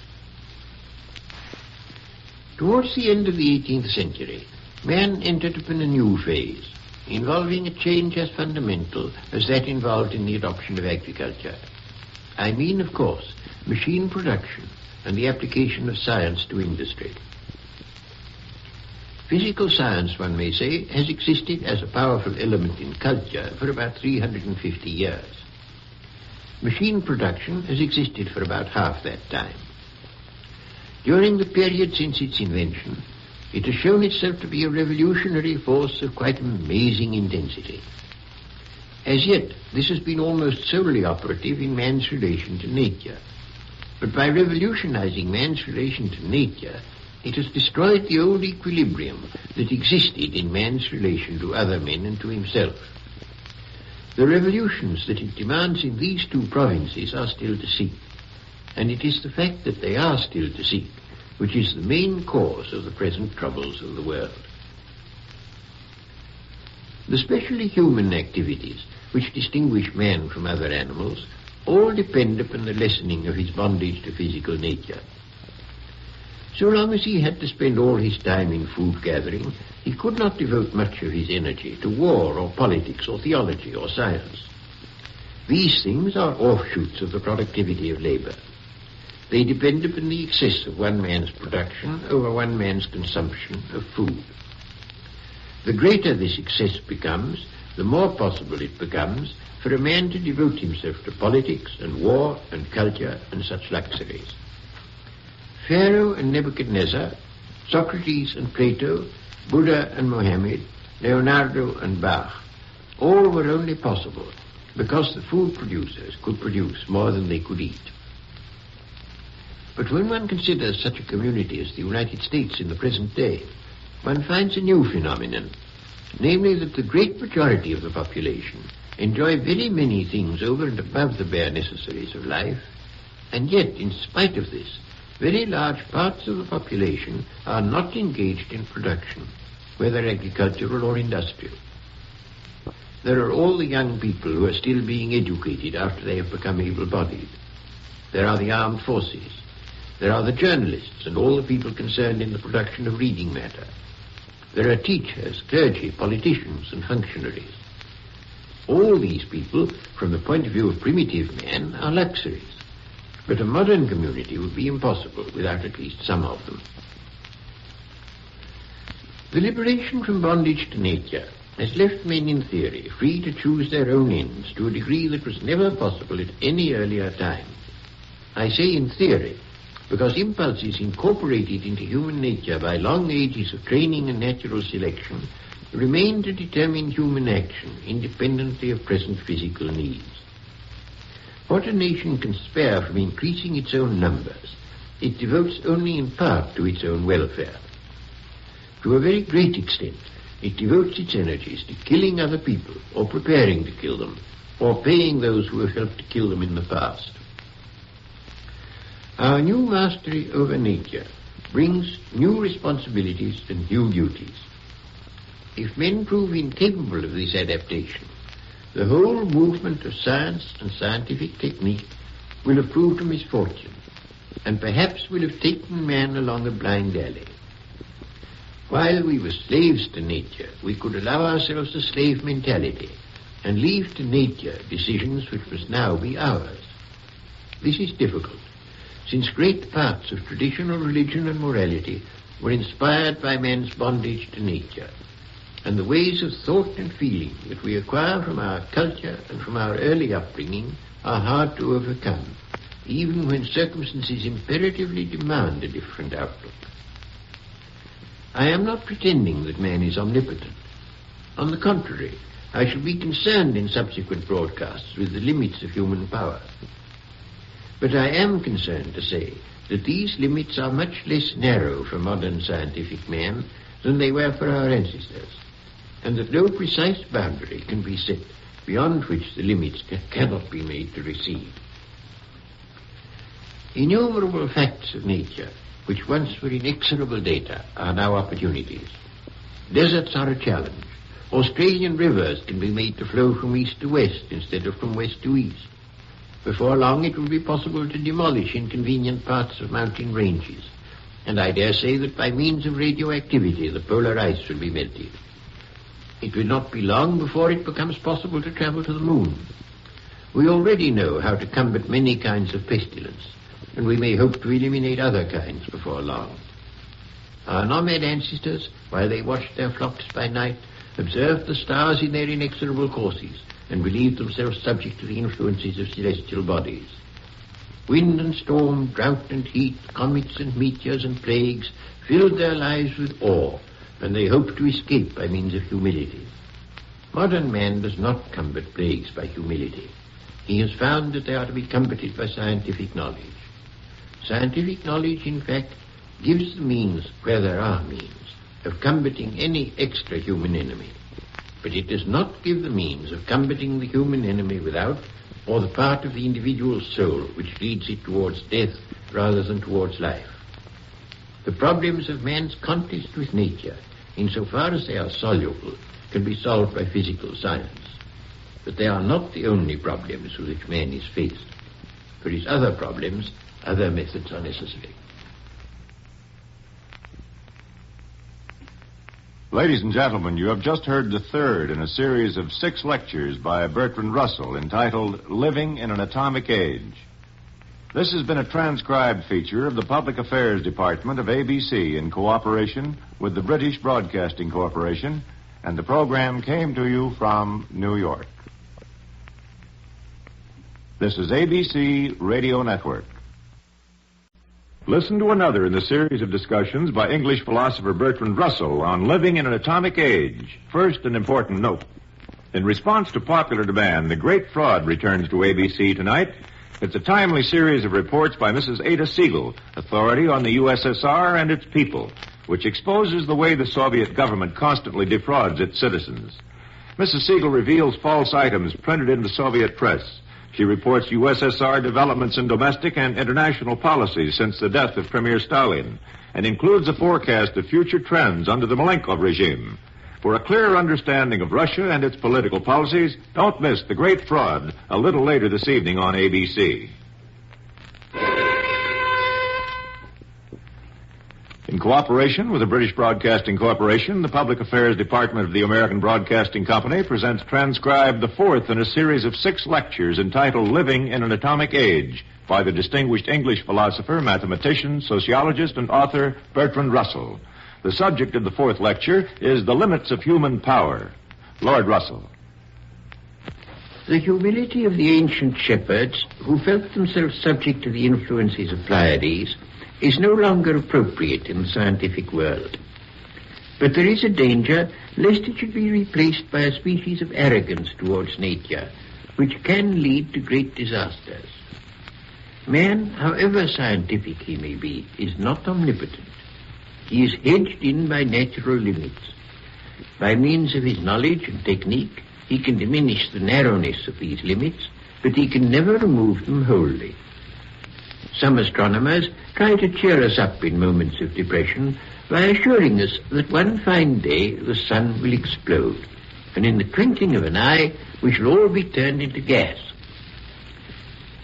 Towards the end of the 18th century, man entered upon a new phase, involving a change as fundamental as that involved in the adoption of agriculture. I mean, of course, machine production and the application of science to industry. Physical science, one may say, has existed as a powerful element in culture for about 350 years. Machine production has existed for about half that time. During the period since its invention, it has shown itself to be a revolutionary force of quite amazing intensity. As yet, this has been almost solely operative in man's relation to nature. But by revolutionizing man's relation to nature, it has destroyed the old equilibrium that existed in man's relation to other men and to himself. The revolutions that it demands in these two provinces are still to seek, and it is the fact that they are still to seek which is the main cause of the present troubles of the world. The specially human activities which distinguish man from other animals all depend upon the lessening of his bondage to physical nature. So long as he had to spend all his time in food gathering, he could not devote much of his energy to war or politics or theology or science. These things are offshoots of the productivity of labor. They depend upon the excess of one man's production over one man's consumption of food. The greater this excess becomes, the more possible it becomes for a man to devote himself to politics and war and culture and such luxuries. Pharaoh and Nebuchadnezzar, Socrates and Plato, Buddha and Mohammed, Leonardo and Bach, all were only possible because the food producers could produce more than they could eat. But when one considers such a community as the United States in the present day, one finds a new phenomenon, namely that the great majority of the population enjoy very many things over and above the bare necessaries of life, and yet, in spite of this, very large parts of the population are not engaged in production, whether agricultural or industrial. There are all the young people who are still being educated after they have become able-bodied. There are the armed forces. There are the journalists and all the people concerned in the production of reading matter. There are teachers, clergy, politicians, and functionaries. All these people, from the point of view of primitive man, are luxuries. But a modern community would be impossible without at least some of them. The liberation from bondage to nature has left men in theory free to choose their own ends to a degree that was never possible at any earlier time. I say in theory, because impulses incorporated into human nature by long ages of training and natural selection remain to determine human action independently of present physical needs. What a nation can spare from increasing its own numbers, it devotes only in part to its own welfare. To a very great extent, it devotes its energies to killing other people, or preparing to kill them, or paying those who have helped to kill them in the past. Our new mastery over nature brings new responsibilities and new duties. If men prove incapable of this adaptation, the whole movement of science and scientific technique will have proved a misfortune, and perhaps will have taken man along a blind alley. While we were slaves to nature, we could allow ourselves a slave mentality and leave to nature decisions which must now be ours. This is difficult, since great parts of traditional religion and morality were inspired by man's bondage to nature, and the ways of thought and feeling that we acquire from our culture and from our early upbringing are hard to overcome, even when circumstances imperatively demand a different outlook. I am not pretending that man is omnipotent. On the contrary, I shall be concerned in subsequent broadcasts with the limits of human power. But I am concerned to say that these limits are much less narrow for modern scientific man than they were for our ancestors, and that no precise boundary can be set beyond which the limits cannot be made to recede. Innumerable facts of nature, which once were inexorable data, are now opportunities. Deserts are a challenge. Australian rivers can be made to flow from east to west instead of from west to east. Before long it will be possible to demolish inconvenient parts of mountain ranges, and I dare say that by means of radioactivity the polar ice will be melted. It will not be long before it becomes possible to travel to the moon. We already know how to combat many kinds of pestilence, and we may hope to eliminate other kinds before long. Our nomad ancestors, while they watched their flocks by night, observed the stars in their inexorable courses, and believed themselves subject to the influences of celestial bodies. Wind and storm, drought and heat, comets and meteors and plagues filled their lives with awe, and they hoped to escape by means of humility. Modern man does not combat plagues by humility. He has found that they are to be combated by scientific knowledge. Scientific knowledge, in fact, gives the means, where there are means, of combating any extra-human enemy. But it does not give the means of combating the human enemy without, or the part of the individual soul which leads it towards death rather than towards life. The problems of man's contest with nature, insofar as they are soluble, can be solved by physical science. But they are not the only problems with which man is faced. For his other problems, other methods are necessary. Ladies and gentlemen, you have just heard the third in a series of 6 lectures by Bertrand Russell entitled Living in an Atomic Age. This has been a transcribed feature of the Public Affairs Department of ABC in cooperation with the British Broadcasting Corporation, and the program came to you from New York. This is ABC Radio Network. Listen to another in the series of discussions by English philosopher Bertrand Russell on living in an atomic age. First, an important note. In response to popular demand, The Great Fraud returns to ABC tonight. It's a timely series of reports by Mrs. Ada Siegel, authority on the USSR and its people, which exposes the way the Soviet government constantly defrauds its citizens. Mrs. Siegel reveals false items printed in the Soviet press. She reports USSR developments in domestic and international policies since the death of Premier Stalin, and includes a forecast of future trends under the Malenkov regime. For a clearer understanding of Russia and its political policies, don't miss The Great Fraud a little later this evening on ABC. In In cooperation with the British Broadcasting Corporation, the Public Affairs Department of the American Broadcasting Company presents transcribed the fourth in a series of 6 lectures entitled Living in an Atomic Age by the distinguished English philosopher, mathematician, sociologist, and author Bertrand Russell. The subject of the fourth lecture is the limits of human power. Lord Russell. The humility of the ancient shepherds, who felt themselves subject to the influences of Pleiades, is no longer appropriate in the scientific world. But there is a danger lest it should be replaced by a species of arrogance towards nature, which can lead to great disasters. Man, however scientific he may be, is not omnipotent. He is hedged in by natural limits. By means of his knowledge and technique, he can diminish the narrowness of these limits, but he can never remove them wholly. Some astronomers try to cheer us up in moments of depression by assuring us that one fine day the sun will explode, and in the twinkling of an eye we shall all be turned into gas.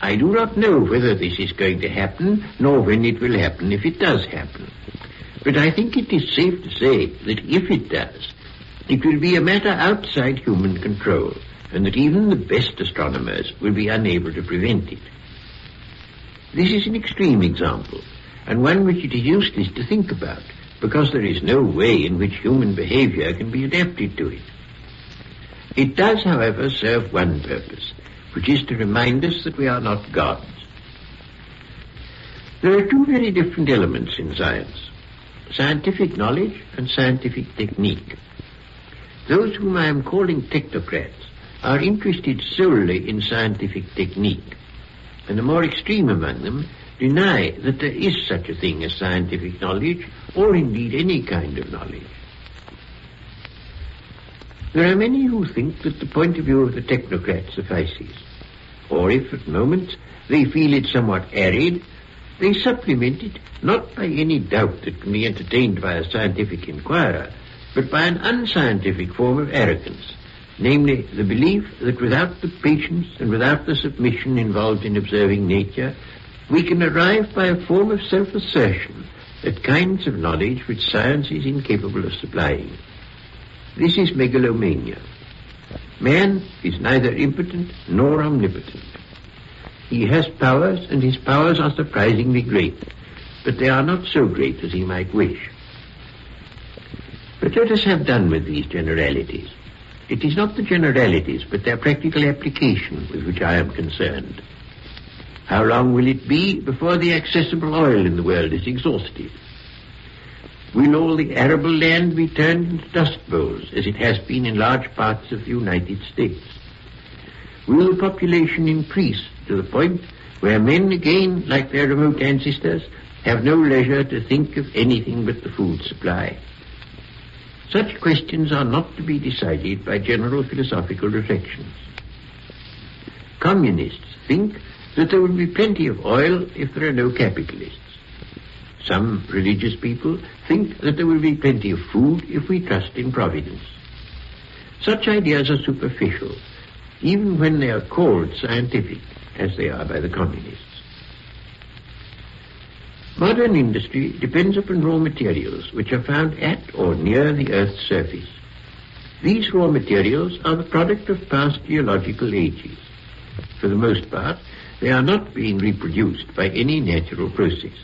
I do not know whether this is going to happen, nor when it will happen if it does happen. But I think it is safe to say that if it does, it will be a matter outside human control, and that even the best astronomers will be unable to prevent it. This is an extreme example, and one which it is useless to think about, because there is no way in which human behavior can be adapted to it. It does, however, serve one purpose, which is to remind us that we are not gods. There are 2 very different elements in science: scientific knowledge and scientific technique. Those whom I am calling technocrats are interested solely in scientific technique, and the more extreme among them deny that there is such a thing as scientific knowledge, or indeed any kind of knowledge. There are many who think that the point of view of the technocrat suffices, or if at moments they feel it somewhat arid, they supplement it not by any doubt that can be entertained by a scientific inquirer, but by an unscientific form of arrogance, namely the belief that without the patience and without the submission involved in observing nature, we can arrive by a form of self-assertion at kinds of knowledge which science is incapable of supplying. This is megalomania. Man is neither impotent nor omnipotent. He has powers, and his powers are surprisingly great, but they are not so great as he might wish. But let us have done with these generalities. It is not the generalities, but their practical application with which I am concerned. How long will it be before the accessible oil in the world is exhausted? Will all the arable land be turned into dust bowls, as it has been in large parts of the United States? Will the population increase to the point where men again, like their remote ancestors, have no leisure to think of anything but the food supply? Such questions are not to be decided by general philosophical reflections. Communists think that there will be plenty of oil if there are no capitalists. Some religious people think that there will be plenty of food if we trust in providence. Such ideas are superficial, even when they are called scientific, as they are by the communists. Modern industry depends upon raw materials which are found at or near the Earth's surface. These raw materials are the product of past geological ages. For the most part, they are not being reproduced by any natural process.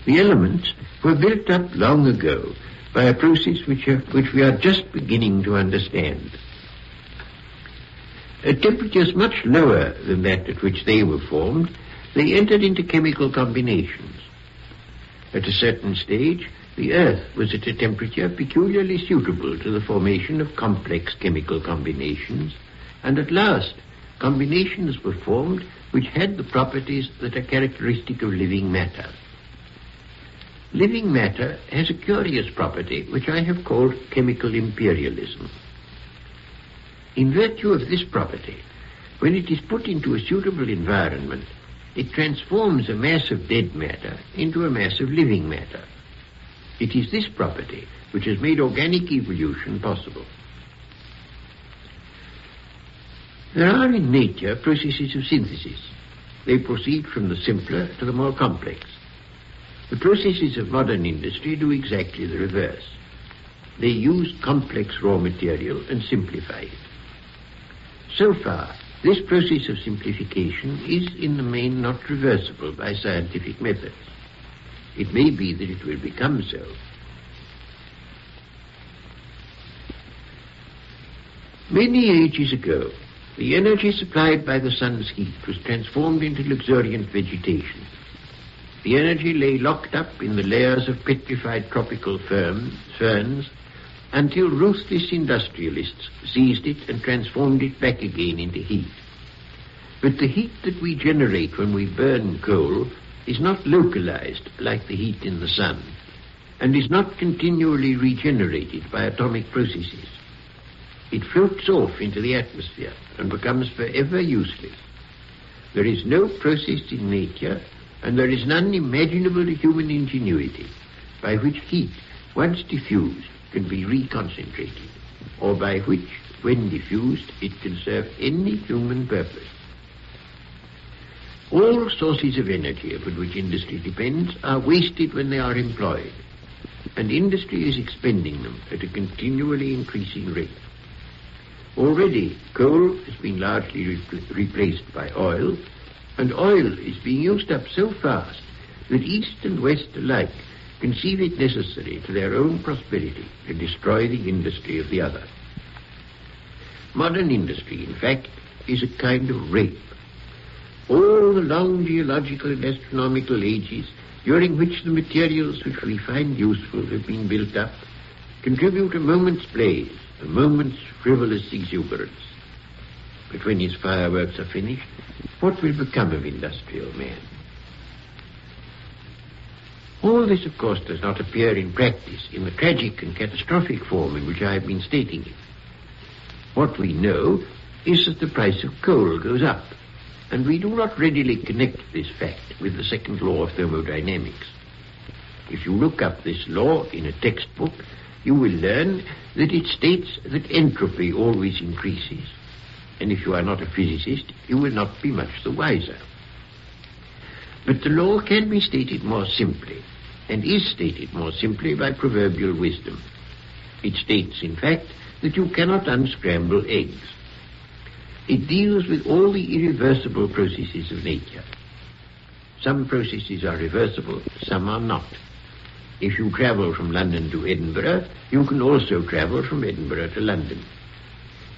The elements were built up long ago by a process which we are just beginning to understand. At temperatures much lower than that at which they were formed, they entered into chemical combinations. At a certain stage, the Earth was at a temperature peculiarly suitable to the formation of complex chemical combinations, and at last, combinations were formed which had the properties that are characteristic of living matter. Living matter has a curious property which I have called chemical imperialism. In virtue of this property, when it is put into a suitable environment, it transforms a mass of dead matter into a mass of living matter. It is this property which has made organic evolution possible. There are in nature processes of synthesis. They proceed from the simpler to the more complex. The processes of modern industry do exactly the reverse. They use complex raw material and simplify it. So far, this process of simplification is in the main not reversible by scientific methods. It may be that it will become so. Many ages ago, the energy supplied by the sun's heat was transformed into luxuriant vegetation. The energy lay locked up in the layers of petrified tropical ferns until ruthless industrialists seized it and transformed it back again into heat. But the heat that we generate when we burn coal is not localized like the heat in the sun, and is not continually regenerated by atomic processes. It floats off into the atmosphere and becomes forever useless. There is no process in nature, and there is none imaginable to human ingenuity, by which heat, once diffused, can be reconcentrated, or by which, when diffused, it can serve any human purpose. All sources of energy upon which industry depends are wasted when they are employed, and industry is expending them at a continually increasing rate. Already, coal has been largely replaced by oil, and oil is being used up so fast that East and West alike conceive it necessary to their own prosperity to destroy the industry of the other. Modern industry, in fact, is a kind of rape. All the long geological and astronomical ages during which the materials which we find useful have been built up contribute a moment's blaze, a moment's frivolous exuberance. But when his fireworks are finished, what will become of industrial man? All this, of course, does not appear in practice in the tragic and catastrophic form in which I have been stating it. What we know is that the price of coal goes up, and we do not readily connect this fact with the second law of thermodynamics. If you look up this law in a textbook, you will learn that it states that entropy always increases. And if you are not a physicist, you will not be much the wiser. But the law can be stated more simply, and is stated more simply by proverbial wisdom. It states, in fact, that you cannot unscramble eggs. It deals with all the irreversible processes of nature. Some processes are reversible, some are not. If you travel from London to Edinburgh, you can also travel from Edinburgh to London.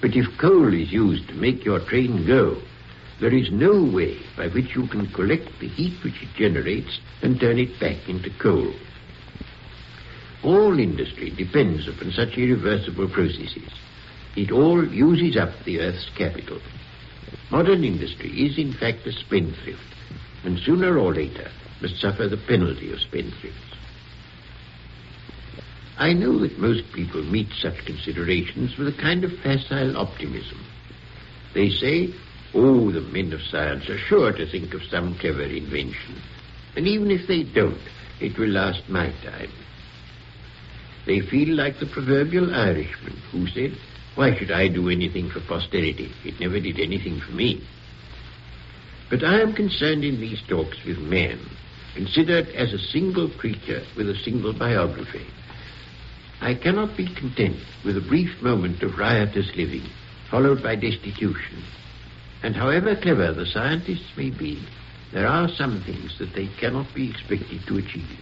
But if coal is used to make your train go, there is no way by which you can collect the heat which it generates and turn it back into coal. All industry depends upon such irreversible processes. It all uses up the earth's capital. Modern industry is, in fact, a spendthrift, and sooner or later must suffer the penalty of spendthrifts. I know that most people meet such considerations with a kind of facile optimism. They say, oh, the men of science are sure to think of some clever invention, and even if they don't, it will last my time. They feel like the proverbial Irishman who said, why should I do anything for posterity? It never did anything for me. But I am concerned in these talks with man, considered as a single creature with a single biography. I cannot be content with a brief moment of riotous living, followed by destitution. And however clever the scientists may be, there are some things that they cannot be expected to achieve.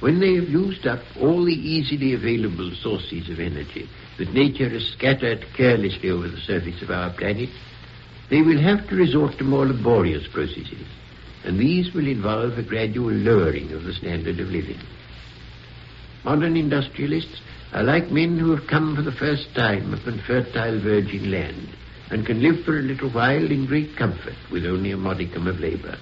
When they have used up all the easily available sources of energy that nature has scattered carelessly over the surface of our planet, they will have to resort to more laborious processes, and these will involve a gradual lowering of the standard of living. Modern industrialists are like men who have come for the first time upon fertile virgin land and can live for a little while in great comfort with only a modicum of labor.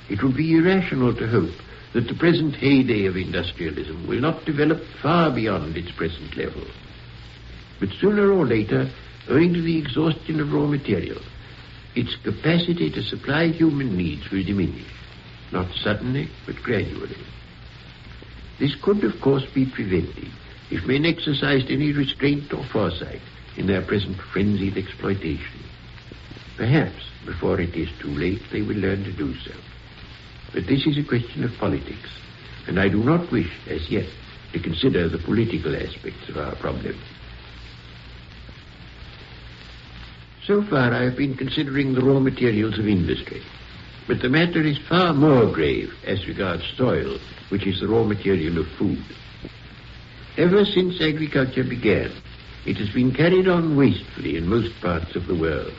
It would be irrational to hope that the present heyday of industrialism will not develop far beyond its present level. But sooner or later, owing to the exhaustion of raw material, its capacity to supply human needs will diminish, not suddenly, but gradually. This could, of course, be prevented if men exercised any restraint or foresight in their present frenzied exploitation. Perhaps, before it is too late, they will learn to do so. But this is a question of politics, and I do not wish, as yet, to consider the political aspects of our problem. So far I have been considering the raw materials of industry, but the matter is far more grave as regards soil, which is the raw material of food. Ever since agriculture began, it has been carried on wastefully in most parts of the world.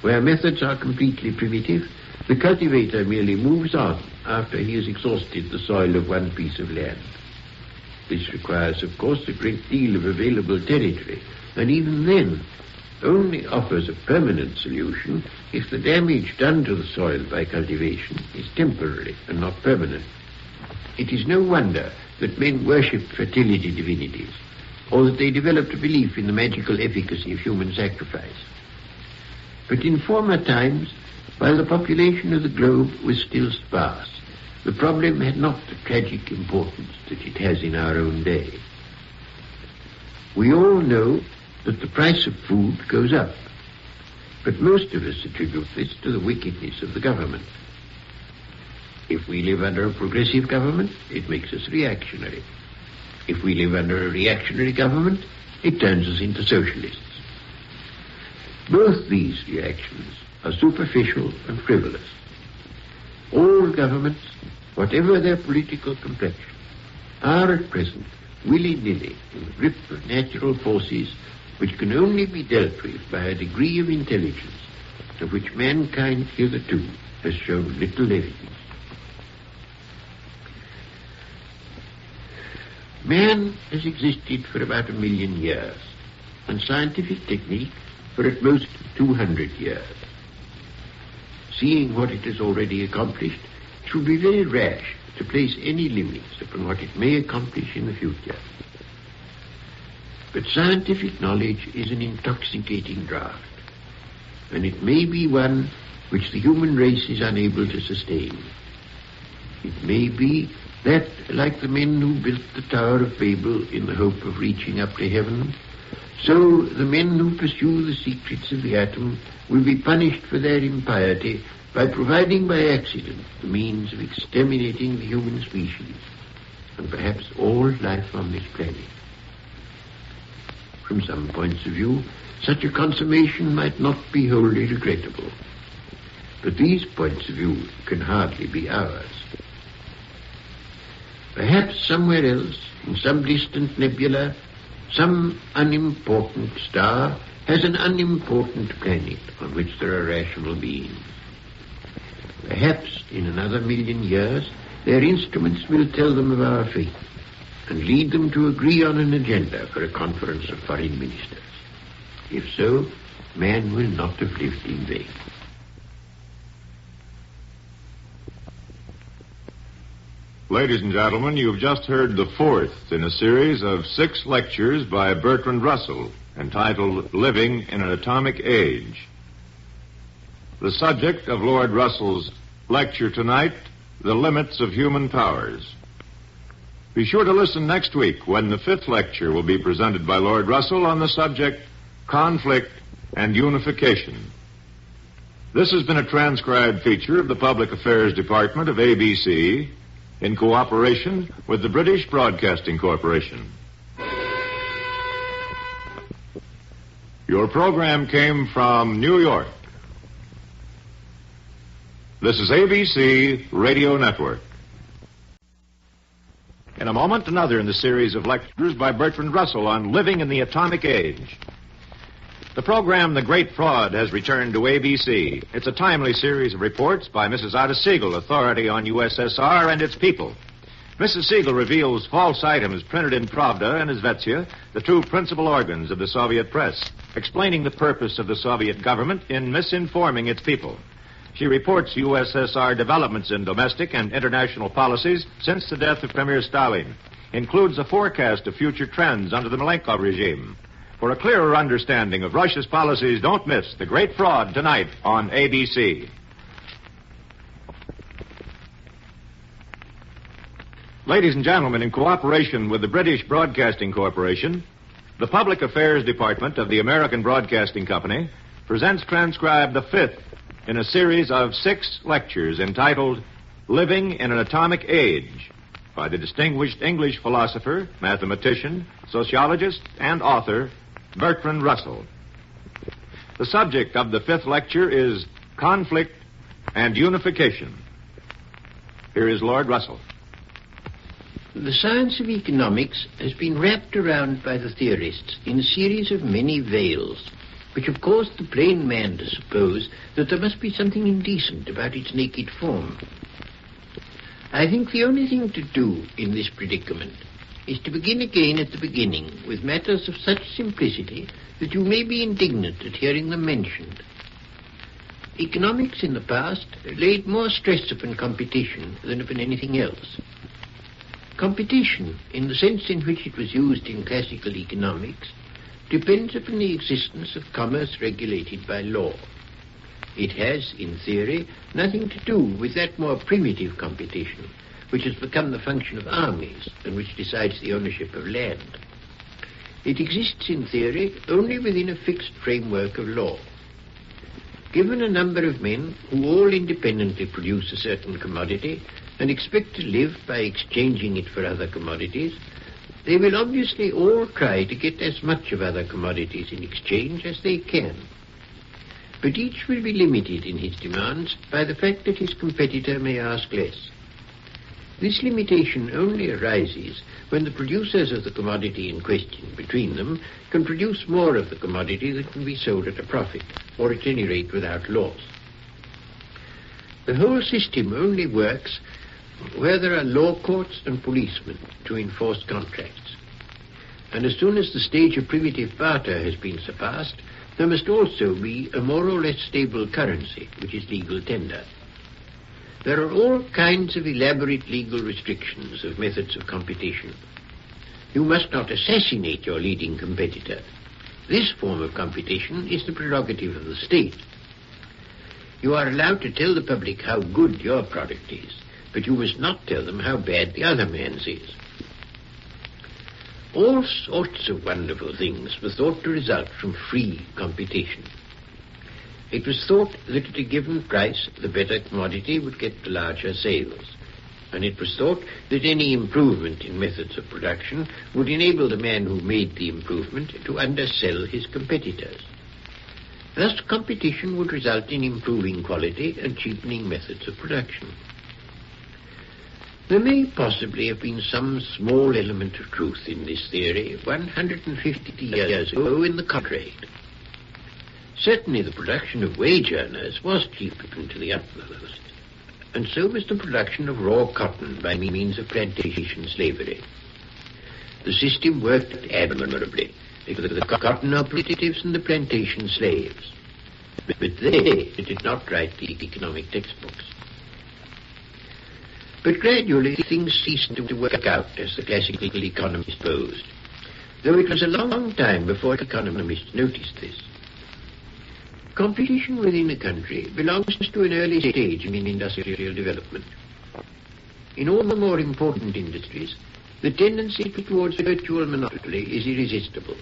Where methods are completely primitive, the cultivator merely moves on after he has exhausted the soil of one piece of land. This requires, of course, a great deal of available territory, and even then only offers a permanent solution if the damage done to the soil by cultivation is temporary and not permanent. It is no wonder that men worshipped fertility divinities, or that they developed a belief in the magical efficacy of human sacrifice. But in former times, while the population of the globe was still sparse, the problem had not the tragic importance that it has in our own day. We all know that the price of food goes up, but most of us attribute this to the wickedness of the government. If we live under a progressive government, it makes us reactionary. If we live under a reactionary government, it turns us into socialists. Both these reactions are superficial and frivolous. All governments, whatever their political complexion, are at present willy-nilly in the grip of natural forces which can only be dealt with by a degree of intelligence of which mankind hitherto has shown little evidence. Man has existed for about 1 million years, and scientific technique for at most 200 years. Seeing what it has already accomplished, it would be very rash to place any limits upon what it may accomplish in the future. But scientific knowledge is an intoxicating draught, and it may be one which the human race is unable to sustain. It may be that, like the men who built the Tower of Babel in the hope of reaching up to heaven, so the men who pursue the secrets of the atom will be punished for their impiety by providing by accident the means of exterminating the human species, and perhaps all life on this planet. From some points of view, such a consummation might not be wholly regrettable, but these points of view can hardly be ours. Perhaps somewhere else, in some distant nebula, some unimportant star has an unimportant planet on which there are rational beings. Perhaps in another 1 million years, their instruments will tell them of our fate and lead them to agree on an agenda for a conference of foreign ministers. If so, man will not have lived in vain. Ladies and gentlemen, you've just heard the fourth in a series of 6 lectures by Bertrand Russell, entitled Living in an Atomic Age. The subject of Lord Russell's lecture tonight, The Limits of Human Powers. Be sure to listen next week when the 5th lecture will be presented by Lord Russell on the subject, Conflict and Unification. This has been a transcribed feature of the Public Affairs Department of ABC, in cooperation with the British Broadcasting Corporation. Your program came from New York. This is ABC Radio Network. In a moment, another in the series of lectures by Bertrand Russell on living in the atomic age. The program, The Great Fraud, has returned to ABC. It's a timely series of reports by Mrs. Ada Siegel, authority on USSR and its people. Mrs. Siegel reveals false items printed in Pravda and Izvestia, the two principal organs of the Soviet press, explaining the purpose of the Soviet government in misinforming its people. She reports USSR developments in domestic and international policies since the death of Premier Stalin, includes a forecast of future trends under the Malenkov regime. For a clearer understanding of Russia's policies, don't miss The Great Fraud tonight on ABC. Ladies and gentlemen, in cooperation with the British Broadcasting Corporation, the Public Affairs Department of the American Broadcasting Company presents transcribed the 5th in a series of 6 lectures entitled Living in an Atomic Age by the distinguished English philosopher, mathematician, sociologist, and author, Bertrand Russell. The subject of the fifth lecture is conflict and unification. Here is Lord Russell. The science of economics has been wrapped around by the theorists in a series of many veils, which have caused the plain man to suppose that there must be something indecent about its naked form. I think the only thing to do in this predicament is to begin again at the beginning with matters of such simplicity that you may be indignant at hearing them mentioned. Economics in the past laid more stress upon competition than upon anything else. Competition, in the sense in which it was used in classical economics, depends upon the existence of commerce regulated by law. It has, in theory, nothing to do with that more primitive competition, which has become the function of armies and which decides the ownership of land. It exists, in theory, only within a fixed framework of law. Given a number of men who all independently produce a certain commodity and expect to live by exchanging it for other commodities, they will obviously all try to get as much of other commodities in exchange as they can. But each will be limited in his demands by the fact that his competitor may ask less. This limitation only arises when the producers of the commodity in question between them can produce more of the commodity that can be sold at a profit, or at any rate without loss. The whole system only works where there are law courts and policemen to enforce contracts. And as soon as the stage of primitive barter has been surpassed, there must also be a more or less stable currency, which is legal tender. There are all kinds of elaborate legal restrictions of methods of competition. You must not assassinate your leading competitor. This form of competition is the prerogative of the state. You are allowed to tell the public how good your product is, but you must not tell them how bad the other man's is. All sorts of wonderful things were thought to result from free competition. It was thought that at a given price, the better commodity would get the larger sales. And it was thought that any improvement in methods of production would enable the man who made the improvement to undersell his competitors. Thus, competition would result in improving quality and cheapening methods of production. There may possibly have been some small element of truth in this theory 150 years ago in the cotton trade. Certainly the production of wage earners was cheapened to the utmost, and so was the production of raw cotton by means of plantation slavery. The system worked admirably because of the cotton operatives and the plantation slaves. But they did not write the economic textbooks. But gradually things ceased to work out as the classical economists supposed, though it was a long time before economists noticed this. Competition within a country belongs to an early stage in industrial development. In all the more important industries, the tendency towards virtual monopoly is irresistible,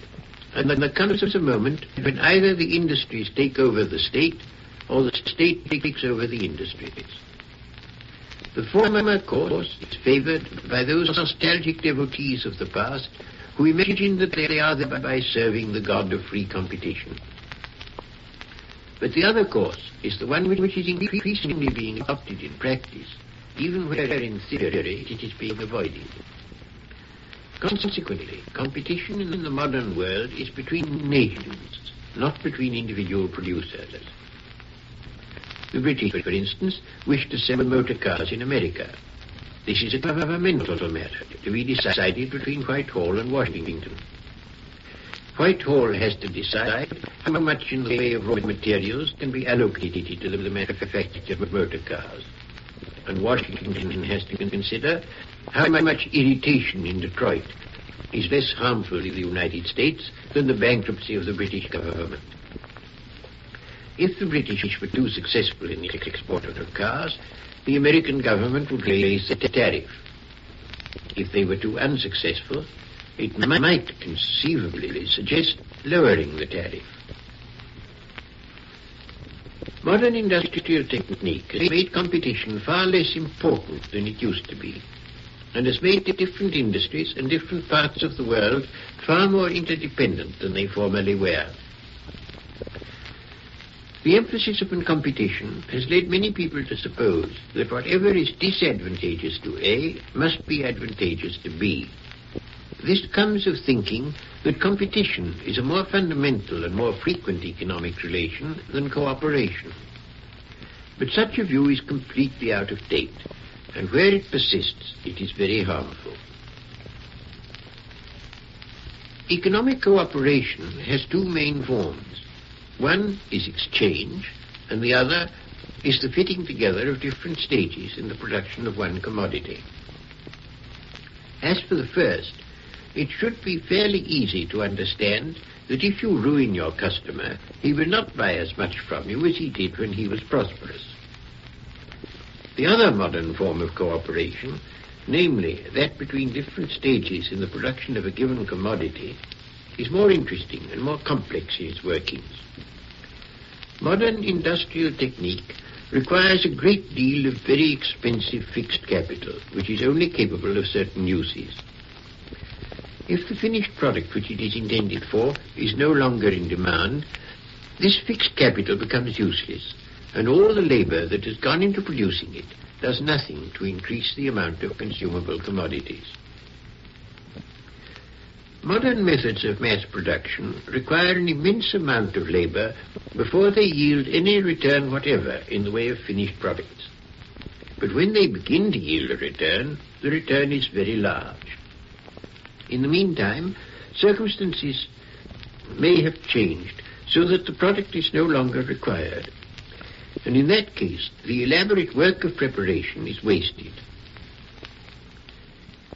and there comes a moment when either the industries take over the state or the state takes over the industries. The former course is favored by those nostalgic devotees of the past who imagine that they are thereby serving the god of free competition. But the other course is the one which is increasingly being adopted in practice, even where in theory it is being avoided. Consequently, competition in the modern world is between nations, not between individual producers. The British, for instance, wish to sell motor cars in America. This is a governmental matter to be decided between Whitehall and Washington. Whitehall has to decide how much in the way of raw materials can be allocated to the manufacture of motor cars. And Washington has to consider how much irritation in Detroit is less harmful to the United States than the bankruptcy of the British government. If the British were too successful in the export of cars, the American government would raise the tariff. If they were too unsuccessful, it might conceivably suggest lowering the tariff. Modern industrial technique has made competition far less important than it used to be, and has made the different industries and different parts of the world far more interdependent than they formerly were. The emphasis upon competition has led many people to suppose that whatever is disadvantageous to A must be advantageous to B. This comes of thinking that competition is a more fundamental and more frequent economic relation than cooperation. But such a view is completely out of date, and where it persists, it is very harmful. Economic cooperation has two main forms. One is exchange, and the other is the fitting together of different stages in the production of one commodity. As for the first, it should be fairly easy to understand that if you ruin your customer, he will not buy as much from you as he did when he was prosperous. The other modern form of cooperation, namely that between different stages in the production of a given commodity, is more interesting and more complex in its workings. Modern industrial technique requires a great deal of very expensive fixed capital, which is only capable of certain uses. If the finished product which it is intended for is no longer in demand, this fixed capital becomes useless, and all the labor that has gone into producing it does nothing to increase the amount of consumable commodities. Modern methods of mass production require an immense amount of labor before they yield any return whatever in the way of finished products. But when they begin to yield a return, the return is very large. In the meantime, circumstances may have changed so that the product is no longer required. And in that case, the elaborate work of preparation is wasted.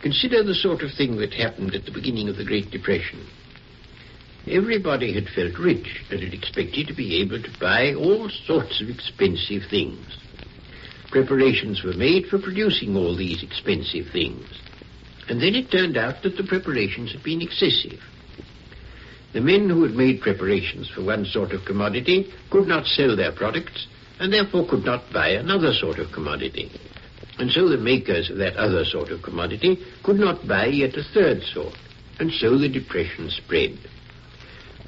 Consider the sort of thing that happened at the beginning of the Great Depression. Everybody had felt rich and had expected to be able to buy all sorts of expensive things. Preparations were made for producing all these expensive things. And then it turned out that the preparations had been excessive. The men who had made preparations for one sort of commodity could not sell their products, and therefore could not buy another sort of commodity. And so the makers of that other sort of commodity could not buy yet a third sort, and so the depression spread.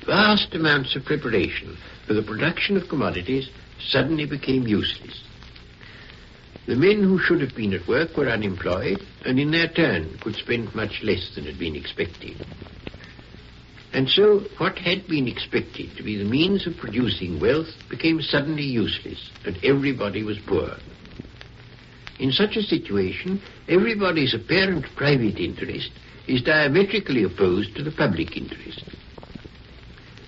Vast amounts of preparation for the production of commodities suddenly became useless. The men who should have been at work were unemployed, and in their turn could spend much less than had been expected. And so what had been expected to be the means of producing wealth became suddenly useless, and everybody was poor. In such a situation, everybody's apparent private interest is diametrically opposed to the public interest.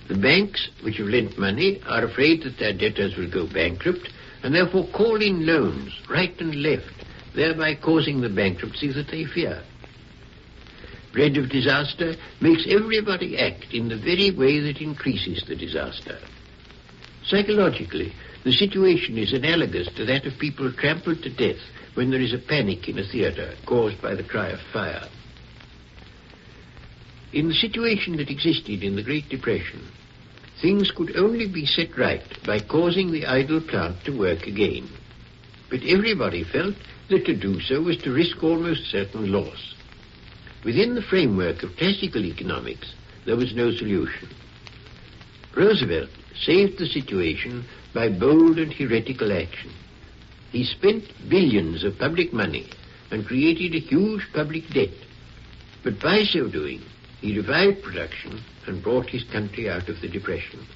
The banks, which have lent money, are afraid that their debtors will go bankrupt, and therefore call in loans right and left, thereby causing the bankruptcy that they fear. Dread of disaster makes everybody act in the very way that increases the disaster. Psychologically, the situation is analogous to that of people trampled to death when there is a panic in a theater caused by the cry of fire. In the situation that existed in the Great Depression, things could only be set right by causing the idle plant to work again. But everybody felt that to do so was to risk almost certain loss. Within the framework of classical economics, there was no solution. Roosevelt saved the situation by bold and heretical action. He spent billions of public money and created a huge public debt. But by so doing, he revived production and brought his country out of the Depression.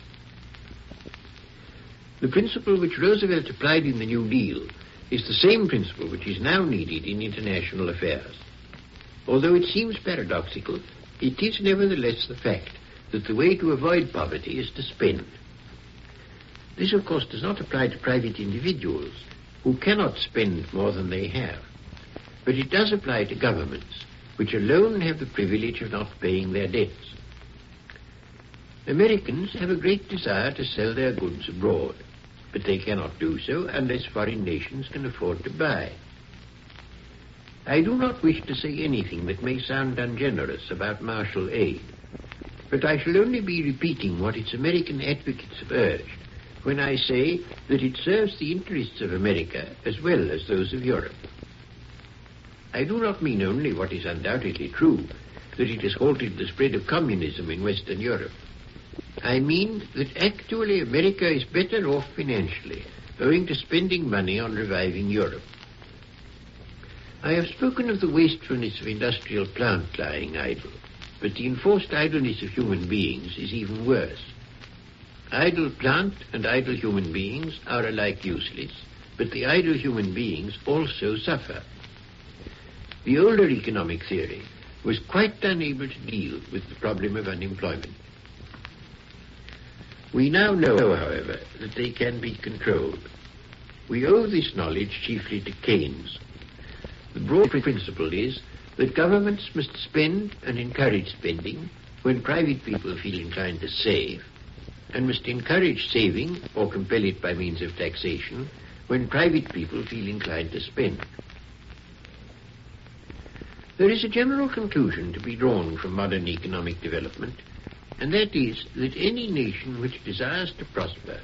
The principle which Roosevelt applied in the New Deal is the same principle which is now needed in international affairs. Although it seems paradoxical, it is nevertheless the fact that the way to avoid poverty is to spend. This, of course, does not apply to private individuals who cannot spend more than they have, but it does apply to governments, which alone have the privilege of not paying their debts. Americans have a great desire to sell their goods abroad, but they cannot do so unless foreign nations can afford to buy. I do not wish to say anything that may sound ungenerous about martial aid, but I shall only be repeating what its American advocates have urged when I say that it serves the interests of America as well as those of Europe. I do not mean only what is undoubtedly true, that it has halted the spread of communism in Western Europe. I mean that actually America is better off financially, owing to spending money on reviving Europe. I have spoken of the wastefulness of industrial plant lying idle, but the enforced idleness of human beings is even worse. Idle plant and idle human beings are alike useless, but the idle human beings also suffer. The older economic theory was quite unable to deal with the problem of unemployment. We now know, however, that they can be controlled. We owe this knowledge chiefly to Keynes. The broad principle is that governments must spend and encourage spending when private people feel inclined to save, and must encourage saving or compel it by means of taxation when private people feel inclined to spend. There is a general conclusion to be drawn from modern economic development, and that is that any nation which desires to prosper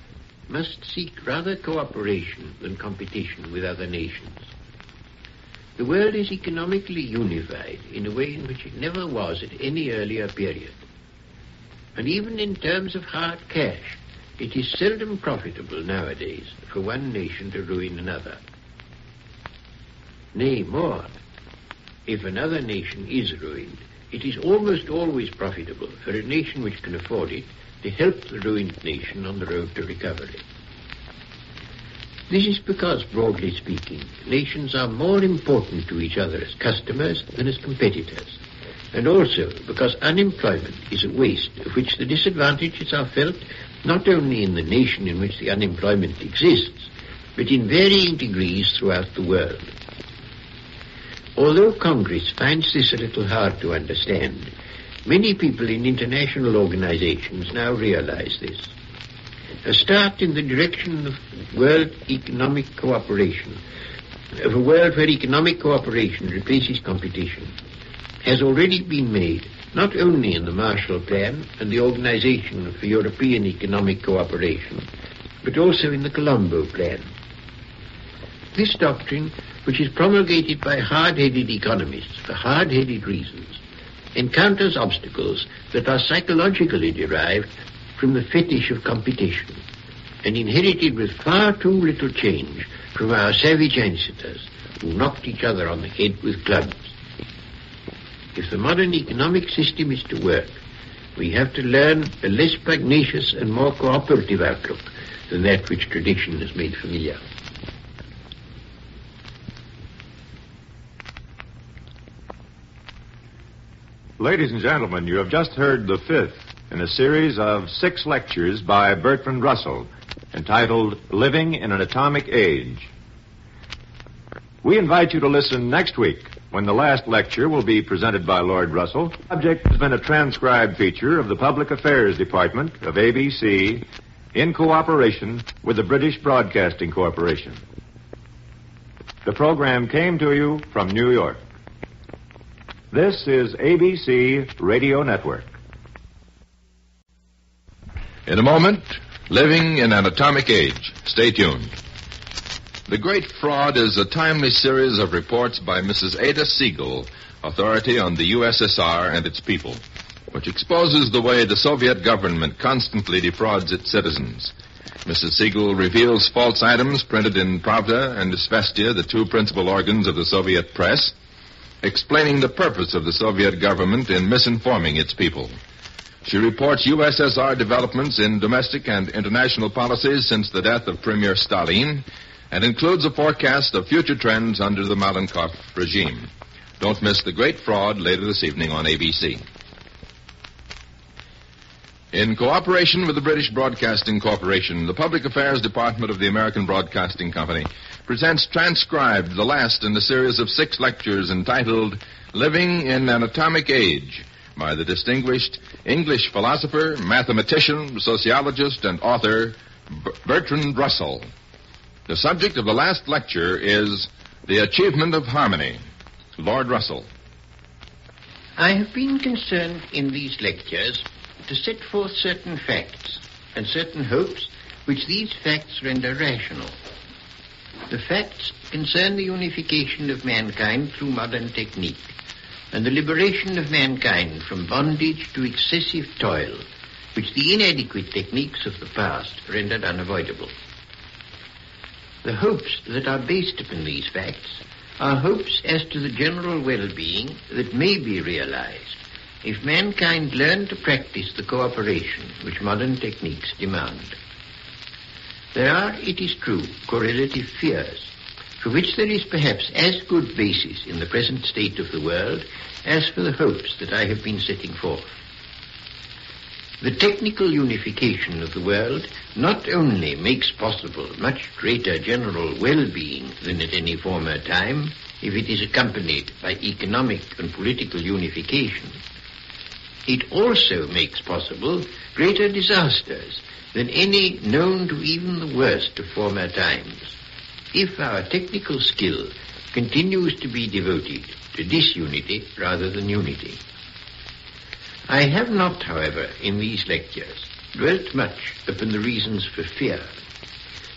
must seek rather cooperation than competition with other nations. The world is economically unified in a way in which it never was at any earlier period. And even in terms of hard cash, it is seldom profitable nowadays for one nation to ruin another. Nay, more, if another nation is ruined, it is almost always profitable for a nation which can afford it to help the ruined nation on the road to recovery. This is because, broadly speaking, nations are more important to each other as customers than as competitors, and also because unemployment is a waste of which the disadvantages are felt not only in the nation in which the unemployment exists, but in varying degrees throughout the world. Although Congress finds this a little hard to understand, many people in international organizations now realize this. A start in the direction of world economic cooperation, of a world where economic cooperation replaces competition, has already been made, not only in the Marshall Plan and the Organization for European Economic Cooperation, but also in the Colombo Plan. This doctrine, which is promulgated by hard-headed economists for hard-headed reasons, encounters obstacles that are psychologically derived from the fetish of competition, and inherited with far too little change from our savage ancestors who knocked each other on the head with clubs. If the modern economic system is to work, we have to learn a less pugnacious and more cooperative outlook than that which tradition has made familiar. Ladies and gentlemen, you have just heard the fifth in a series of 6 lectures by Bertrand Russell, entitled Living in an Atomic Age. We invite you to listen next week, when the last lecture will be presented by Lord Russell. The subject has been a transcribed feature of the Public Affairs Department of ABC in cooperation with the British Broadcasting Corporation. The program came to you from New York. This is ABC Radio Network. In a moment, Living in an Atomic Age. Stay tuned. The Great Fraud is a timely series of reports by Mrs. Ada Siegel, authority on the USSR and its people, which exposes the way the Soviet government constantly defrauds its citizens. Mrs. Siegel reveals false items printed in Pravda and Izvestia, the 2 principal organs of the Soviet press, explaining the purpose of the Soviet government in misinforming its people. She reports USSR developments in domestic and international policies since the death of Premier Stalin, and includes a forecast of future trends under the Malenkov regime. Don't miss The Great Fraud later this evening on ABC. In cooperation with the British Broadcasting Corporation, the Public Affairs Department of the American Broadcasting Company presents transcribed the last in a series of 6 lectures entitled Living in an Atomic Age by the distinguished English philosopher, mathematician, sociologist, and author Bertrand Russell. The subject of the last lecture is The Achievement of Harmony. Lord Russell. I have been concerned in these lectures to set forth certain facts and certain hopes which these facts render rational. The facts concern the unification of mankind through modern technique, and the liberation of mankind from bondage to excessive toil, which the inadequate techniques of the past rendered unavoidable. The hopes that are based upon these facts are hopes as to the general well-being that may be realized if mankind learn to practice the cooperation which modern techniques demand. There are, it is true, correlative fears, for which there is perhaps as good basis in the present state of the world as for the hopes that I have been setting forth. The technical unification of the world not only makes possible much greater general well-being than at any former time, if it is accompanied by economic and political unification, it also makes possible greater disasters than any known to even the worst of former times, if our technical skill continues to be devoted to disunity rather than unity. I have not, however, in these lectures dwelt much upon the reasons for fear,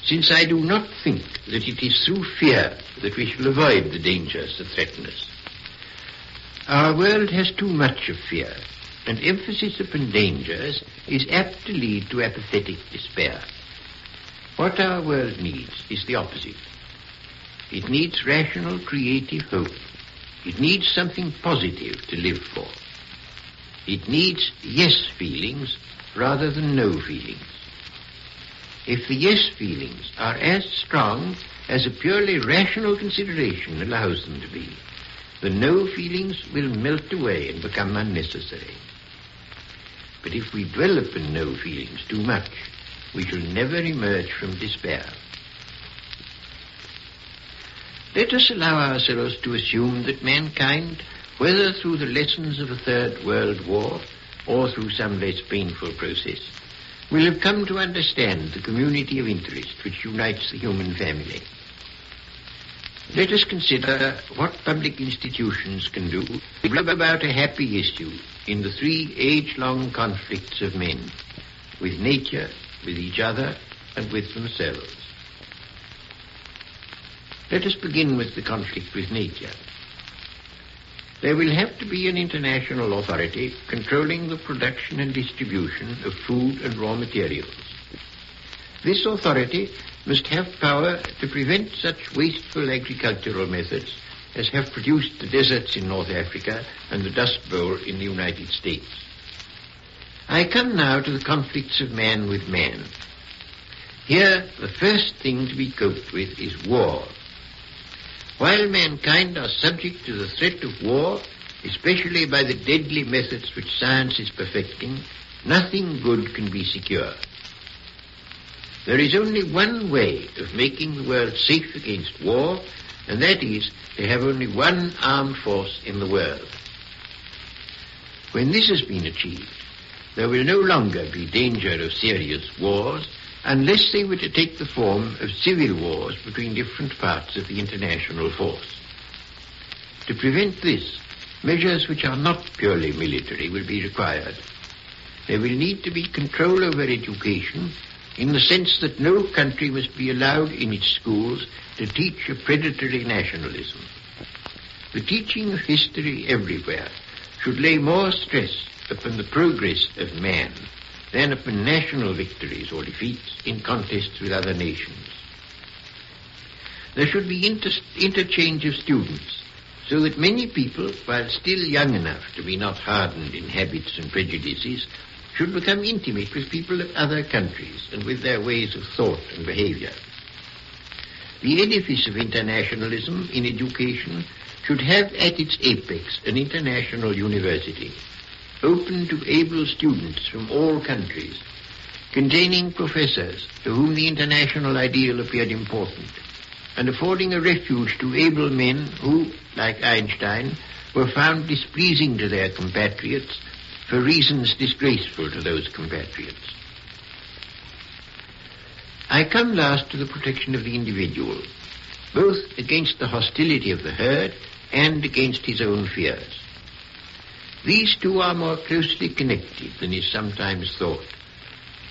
since I do not think that it is through fear that we shall avoid the dangers that threaten us. Our world has too much of fear, and emphasis upon dangers is apt to lead to apathetic despair. What our world needs is the opposite. It needs rational, creative hope. It needs something positive to live for. It needs yes feelings rather than no feelings. If the yes feelings are as strong as a purely rational consideration allows them to be, the no feelings will melt away and become unnecessary. But if we dwell upon no feelings too much, we shall never emerge from despair. Let us allow ourselves to assume that mankind, whether through the lessons of a Third World War or through some less painful process, will have come to understand the community of interest which unites the human family. Let us consider what public institutions can do to bring about a happy issue in the three age-long conflicts of men, with nature, with each other, and with themselves. Let us begin with the conflict with nature. There will have to be an international authority controlling the production and distribution of food and raw materials. This authority must have power to prevent such wasteful agricultural methods as have produced the deserts in North Africa and the Dust Bowl in the United States. I come now to the conflicts of man with man. Here, the first thing to be coped with is war. While mankind are subject to the threat of war, especially by the deadly methods which science is perfecting, nothing good can be secure. There is only one way of making the world safe against war, and that is to have only one armed force in the world. When this has been achieved, there will no longer be danger of serious wars unless they were to take the form of civil wars between different parts of the international force. To prevent this, measures which are not purely military will be required. There will need to be control over education in the sense that no country must be allowed in its schools to teach a predatory nationalism. The teaching of history everywhere should lay more stress upon the progress of man than upon national victories or defeats in contests with other nations. There should be interchange of students, so that many people, while still young enough to be not hardened in habits and prejudices, should become intimate with people of other countries and with their ways of thought and behavior. The edifice of internationalism in education should have at its apex an international university, open to able students from all countries, containing professors to whom the international ideal appeared important, and affording a refuge to able men who, like Einstein, were found displeasing to their compatriots for reasons disgraceful to those compatriots. I come last to the protection of the individual, both against the hostility of the herd and against his own fears. These two are more closely connected than is sometimes thought.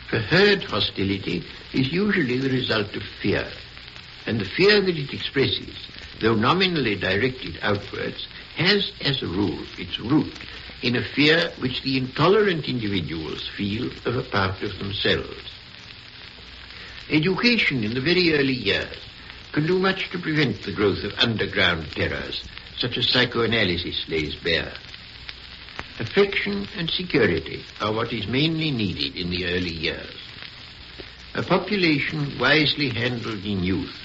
For herd hostility is usually the result of fear, and the fear that it expresses, though nominally directed outwards, has, as a rule, its root in a fear which the intolerant individuals feel of a part of themselves. Education in the very early years can do much to prevent the growth of underground terrors, such as psychoanalysis lays bare. Affection and security are what is mainly needed in the early years. A population wisely handled in youth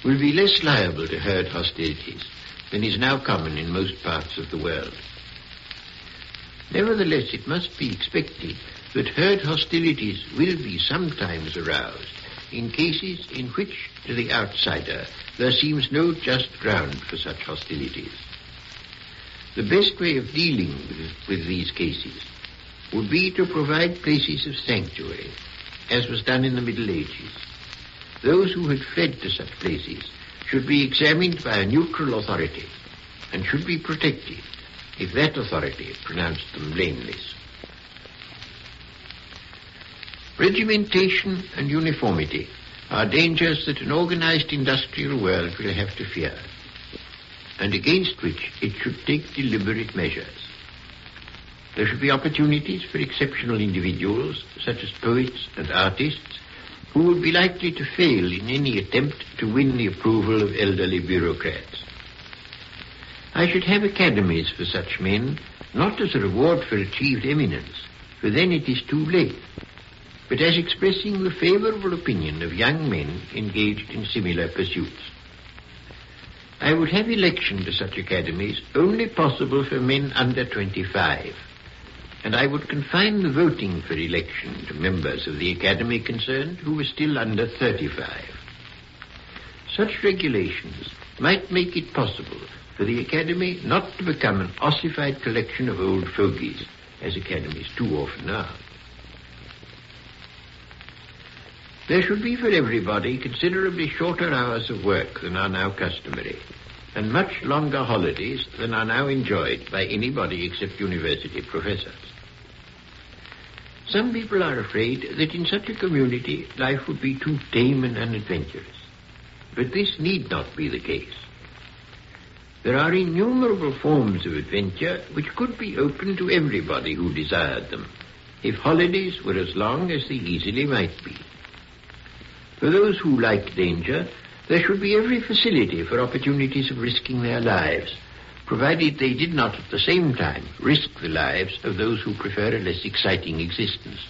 will be less liable to herd hostilities than is now common in most parts of the world. Nevertheless, it must be expected that herd hostilities will be sometimes aroused in cases in which, to the outsider, there seems no just ground for such hostilities. The best way of dealing with these cases would be to provide places of sanctuary, as was done in the Middle Ages. Those who had fled to such places should be examined by a neutral authority and should be protected if that authority pronounced them blameless. Regimentation and uniformity are dangers that an organized industrial world will have to fear, and against which it should take deliberate measures. There should be opportunities for exceptional individuals, such as poets and artists, who would be likely to fail in any attempt to win the approval of elderly bureaucrats. I should have academies for such men, not as a reward for achieved eminence, for then it is too late, but as expressing the favorable opinion of young men engaged in similar pursuits. I would have election to such academies only possible for men under 25, and I would confine the voting for election to members of the academy concerned who were still under 35. Such regulations might make it possible for the academy not to become an ossified collection of old fogies, as academies too often are. There should be for everybody considerably shorter hours of work than are now customary, and much longer holidays than are now enjoyed by anybody except university professors. Some people are afraid that in such a community life would be too tame and unadventurous, but this need not be the case. There are innumerable forms of adventure which could be open to everybody who desired them, if holidays were as long as they easily might be. For those who like danger, there should be every facility for opportunities of risking their lives, provided they did not at the same time risk the lives of those who prefer a less exciting existence.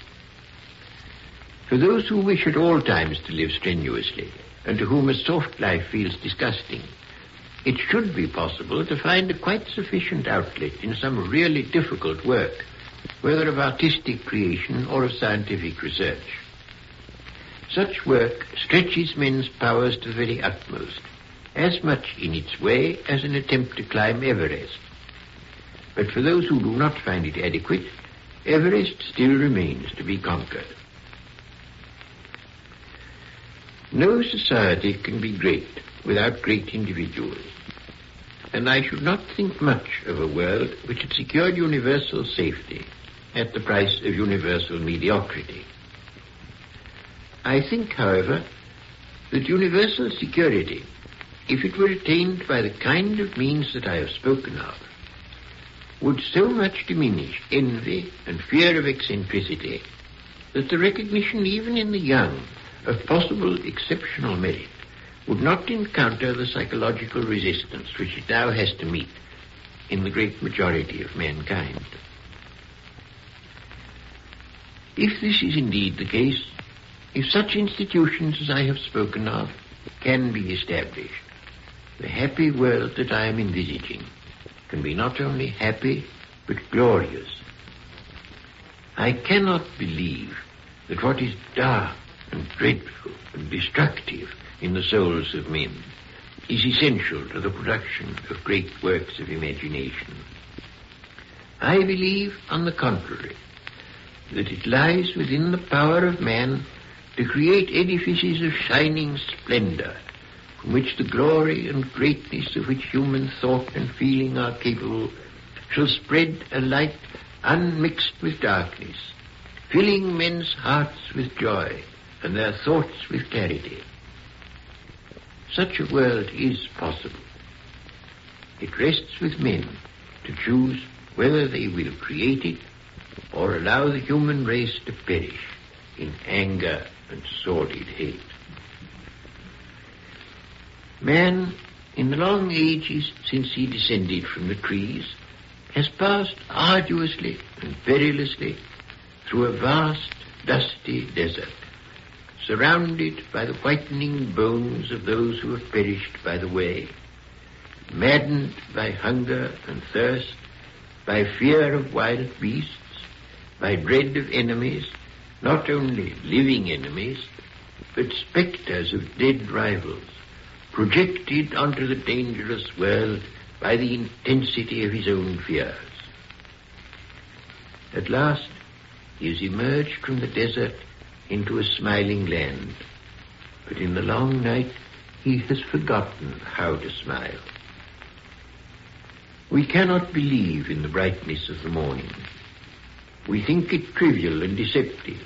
For those who wish at all times to live strenuously, and to whom a soft life feels disgusting, it should be possible to find a quite sufficient outlet in some really difficult work, whether of artistic creation or of scientific research. Such work stretches men's powers to the very utmost, as much in its way as an attempt to climb Everest. But for those who do not find it adequate, Everest still remains to be conquered. No society can be great without great individuals, and I should not think much of a world which had secured universal safety at the price of universal mediocrity. I think, however, that universal security, if it were attained by the kind of means that I have spoken of, would so much diminish envy and fear of eccentricity that the recognition even in the young of possible exceptional merit would not encounter the psychological resistance which it now has to meet in the great majority of mankind. If this is indeed the case, if such institutions as I have spoken of can be established, the happy world that I am envisaging can be not only happy, but glorious. I cannot believe that what is dark and dreadful and destructive in the souls of men is essential to the production of great works of imagination. I believe, on the contrary, that it lies within the power of man to create edifices of shining splendor, from which the glory and greatness of which human thought and feeling are capable shall spread a light unmixed with darkness, filling men's hearts with joy and their thoughts with clarity. Such a world is possible. It rests with men to choose whether they will create it or allow the human race to perish in anger and sordid hate. Man, in the long ages since he descended from the trees, has passed arduously and perilously through a vast, dusty desert, surrounded by the whitening bones of those who have perished by the way, maddened by hunger and thirst, by fear of wild beasts, by dread of enemies, not only living enemies, but spectres of dead rivals, projected onto the dangerous world by the intensity of his own fears. At last, he has emerged from the desert into a smiling land, but in the long night he has forgotten how to smile. We cannot believe in the brightness of the morning. We think it trivial and deceptive.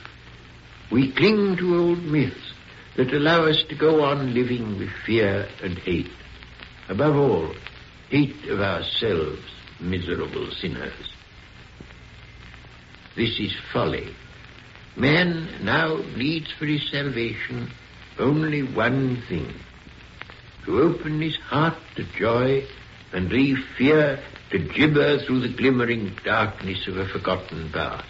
We cling to old myths that allow us to go on living with fear and hate. Above all, hate of ourselves, miserable sinners. This is folly. Man now needs for his salvation only one thing: to open his heart to joy and leave fear to gibber through the glimmering darkness of a forgotten past.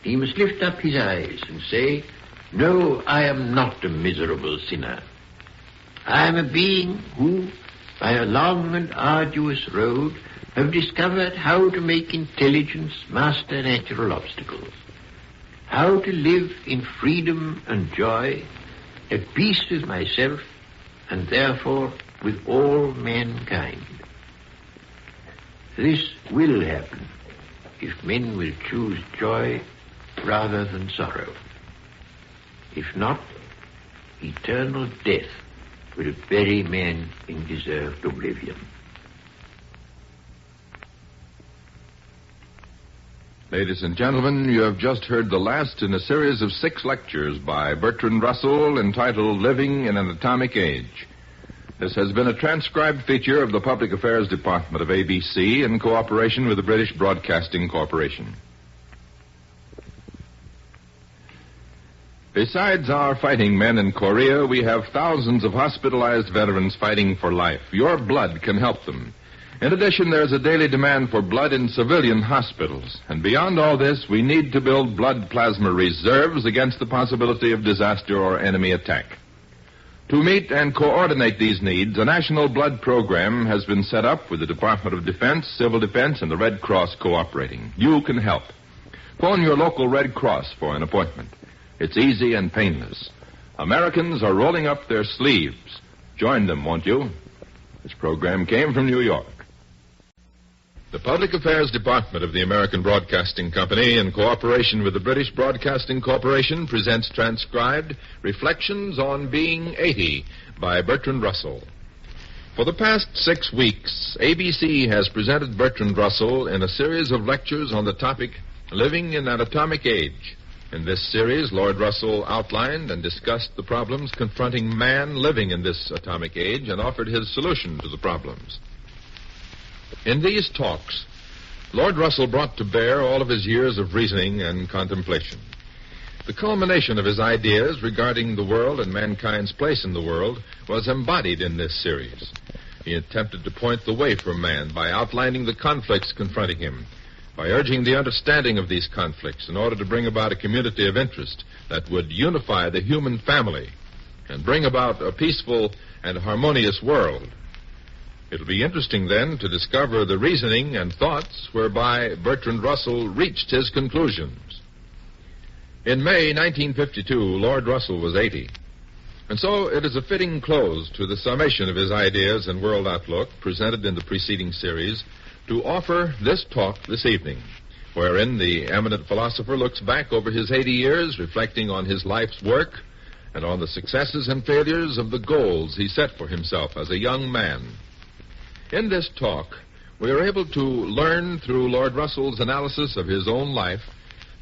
He must lift up his eyes and say, "No, I am not a miserable sinner. I am a being who, by a long and arduous road, have discovered how to make intelligence master natural obstacles, how to live in freedom and joy, at peace with myself, and therefore with all mankind." This will happen if men will choose joy rather than sorrow. If not, eternal death will bury man in deserved oblivion. Ladies and gentlemen, you have just heard the last in a series of 6 lectures by Bertrand Russell entitled Living in an Atomic Age. This has been a transcribed feature of the Public Affairs Department of ABC in cooperation with the British Broadcasting Corporation. Besides our fighting men in Korea, we have thousands of hospitalized veterans fighting for life. Your blood can help them. In addition, there's a daily demand for blood in civilian hospitals. And beyond all this, we need to build blood plasma reserves against the possibility of disaster or enemy attack. To meet and coordinate these needs, a national blood program has been set up with the Department of Defense, Civil Defense, and the Red Cross cooperating. You can help. Phone your local Red Cross for an appointment. It's easy and painless. Americans are rolling up their sleeves. Join them, won't you? This program came from New York. The Public Affairs Department of the American Broadcasting Company, in cooperation with the British Broadcasting Corporation, presents transcribed Reflections on Being 80 by Bertrand Russell. For the past 6 weeks, ABC has presented Bertrand Russell in a series of lectures on the topic Living in an Atomic Age. In this series, Lord Russell outlined and discussed the problems confronting man living in this atomic age and offered his solution to the problems. In these talks, Lord Russell brought to bear all of his years of reasoning and contemplation. The culmination of his ideas regarding the world and mankind's place in the world was embodied in this series. He attempted to point the way for man by outlining the conflicts confronting him, by urging the understanding of these conflicts in order to bring about a community of interest that would unify the human family and bring about a peaceful and harmonious world. It'll be interesting, then, to discover the reasoning and thoughts whereby Bertrand Russell reached his conclusions. In May 1952, Lord Russell was 80. And so it is a fitting close to the summation of his ideas and world outlook presented in the preceding series to offer this talk this evening, wherein the eminent philosopher looks back over his 80 years, reflecting on his life's work and on the successes and failures of the goals he set for himself as a young man. In this talk, we are able to learn through Lord Russell's analysis of his own life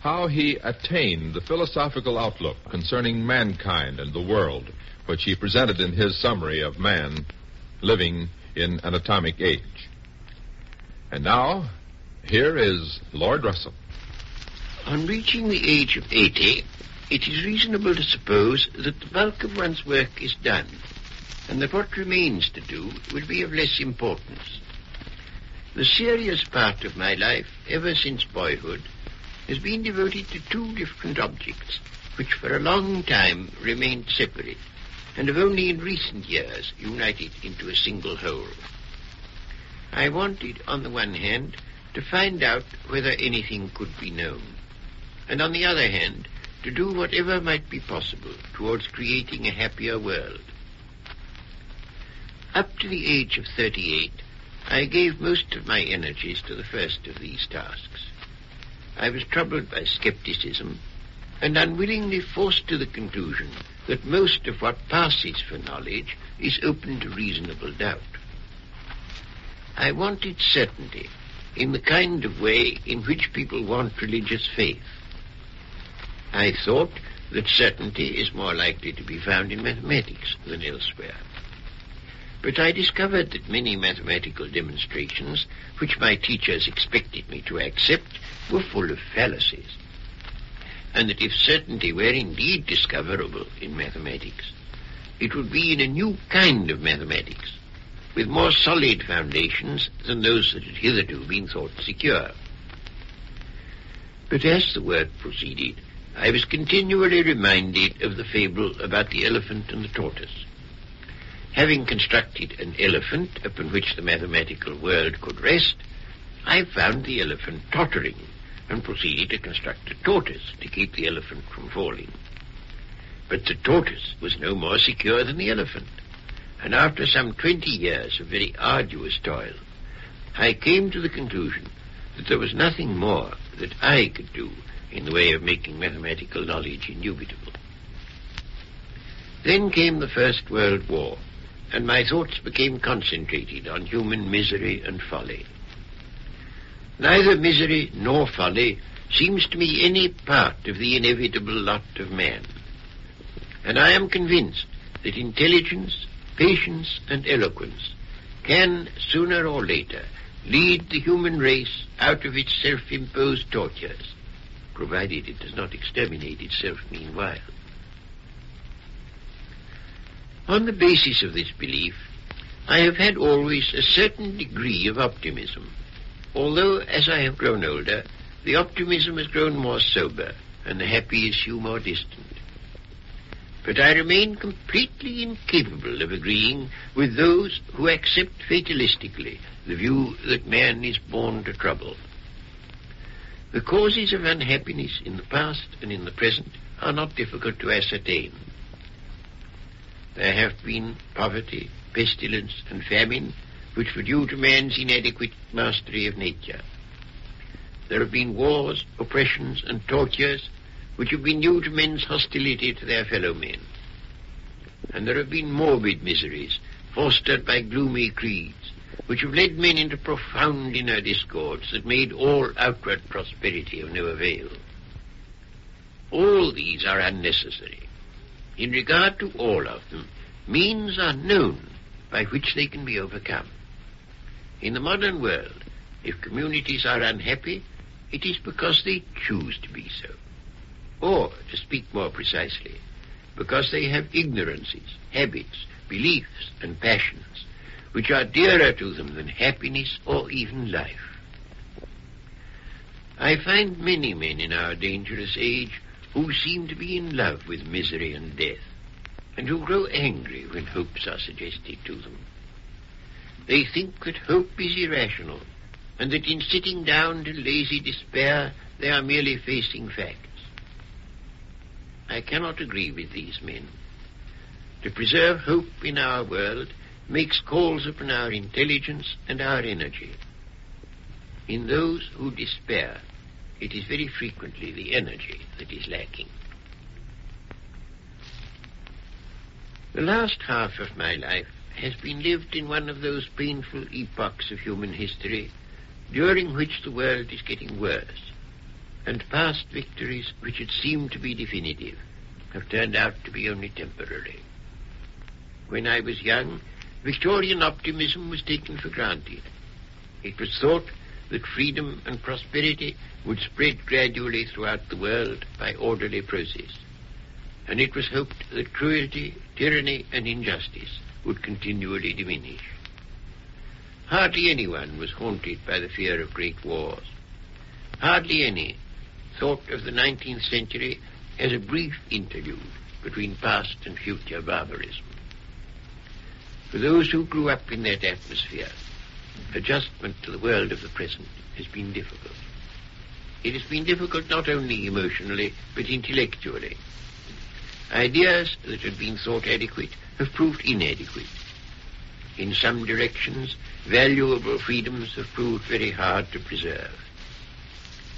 how he attained the philosophical outlook concerning mankind and the world, which he presented in his summary of man living in an atomic age. And now, here is Lord Russell. On reaching the age of 80, it is reasonable to suppose that the bulk of one's work is done, and that what remains to do will be of less importance. The serious part of my life, ever since boyhood, has been devoted to two different objects, which for a long time remained separate, and have only in recent years united into a single whole. I wanted, on the one hand, to find out whether anything could be known, and on the other hand, to do whatever might be possible towards creating a happier world. Up to the age of 38, I gave most of my energies to the first of these tasks. I was troubled by skepticism, and unwillingly forced to the conclusion that most of what passes for knowledge is open to reasonable doubt. I wanted certainty, in the kind of way in which people want religious faith. I thought that certainty is more likely to be found in mathematics than elsewhere. But I discovered that many mathematical demonstrations, which my teachers expected me to accept, were full of fallacies, and that if certainty were indeed discoverable in mathematics, it would be in a new kind of mathematics, with more solid foundations than those that had hitherto been thought secure. But as the work proceeded, I was continually reminded of the fable about the elephant and the tortoise. Having constructed an elephant upon which the mathematical world could rest, I found the elephant tottering, and proceeded to construct a tortoise to keep the elephant from falling. But the tortoise was no more secure than the elephant, and after some 20 years of very arduous toil, I came to the conclusion that there was nothing more that I could do in the way of making mathematical knowledge indubitable. Then came the First World War, and my thoughts became concentrated on human misery and folly. Neither misery nor folly seems to me any part of the inevitable lot of man, and I am convinced that intelligence, patience, and eloquence can, sooner or later, lead the human race out of its self-imposed tortures, provided it does not exterminate itself meanwhile. On the basis of this belief, I have had always a certain degree of optimism, although as I have grown older, the optimism has grown more sober and the happy issue more distant. But I remain completely incapable of agreeing with those who accept fatalistically the view that man is born to trouble. The causes of unhappiness in the past and in the present are not difficult to ascertain. There have been poverty, pestilence, and famine, which were due to man's inadequate mastery of nature. There have been wars, oppressions, and tortures, which have been due to men's hostility to their fellow men. And there have been morbid miseries, fostered by gloomy creeds, which have led men into profound inner discords that made all outward prosperity of no avail. All these are unnecessary. In regard to all of them, means are known by which they can be overcome. In the modern world, if communities are unhappy, it is because they choose to be so. Or, to speak more precisely, because they have ignorances, habits, beliefs, and passions, which are dearer to them than happiness or even life. I find many men in our dangerous age who seem to be in love with misery and death, and who grow angry when hopes are suggested to them. They think that hope is irrational, and that in sitting down to lazy despair they are merely facing facts. I cannot agree with these men. To preserve hope in our world makes calls upon our intelligence and our energy. In those who despair, it is very frequently the energy that is lacking. The last half of my life has been lived in one of those painful epochs of human history during which the world is getting worse, and past victories which had seemed to be definitive have turned out to be only temporary. When I was young, Victorian optimism was taken for granted. It was thought that freedom and prosperity would spread gradually throughout the world by orderly process, and it was hoped that cruelty, tyranny, and injustice would continually diminish. Hardly anyone was haunted by the fear of great wars. Hardly any thought of the 19th century as a brief interlude between past and future barbarism. For those who grew up in that atmosphere, adjustment to the world of the present has been difficult. It has been difficult not only emotionally, but intellectually. Ideas that had been thought adequate have proved inadequate. In some directions, valuable freedoms have proved very hard to preserve.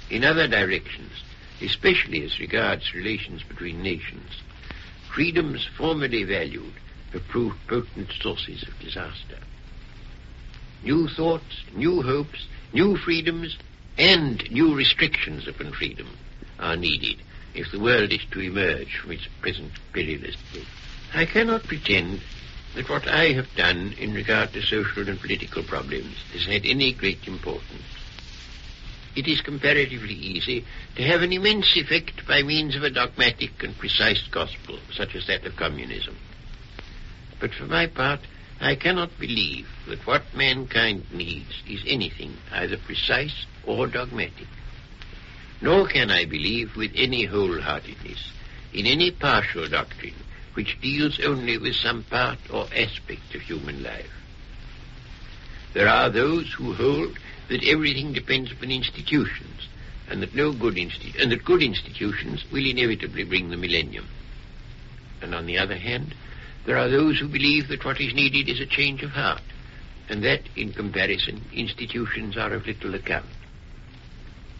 In other directions, especially as regards relations between nations, freedoms formerly valued have proved potent sources of disaster. New thoughts, new hopes, new freedoms, and new restrictions upon freedom are needed if the world is to emerge from its present perilous state. I cannot pretend that what I have done in regard to social and political problems has had any great importance. It is comparatively easy to have an immense effect by means of a dogmatic and precise gospel, such as that of communism. But for my part, I cannot believe that what mankind needs is anything either precise or dogmatic. Nor can I believe with any wholeheartedness in any partial doctrine which deals only with some part or aspect of human life. There are those who hold that everything depends upon institutions, and that good institutions will inevitably bring the millennium. And on the other hand, there are those who believe that what is needed is a change of heart, and that, in comparison, institutions are of little account.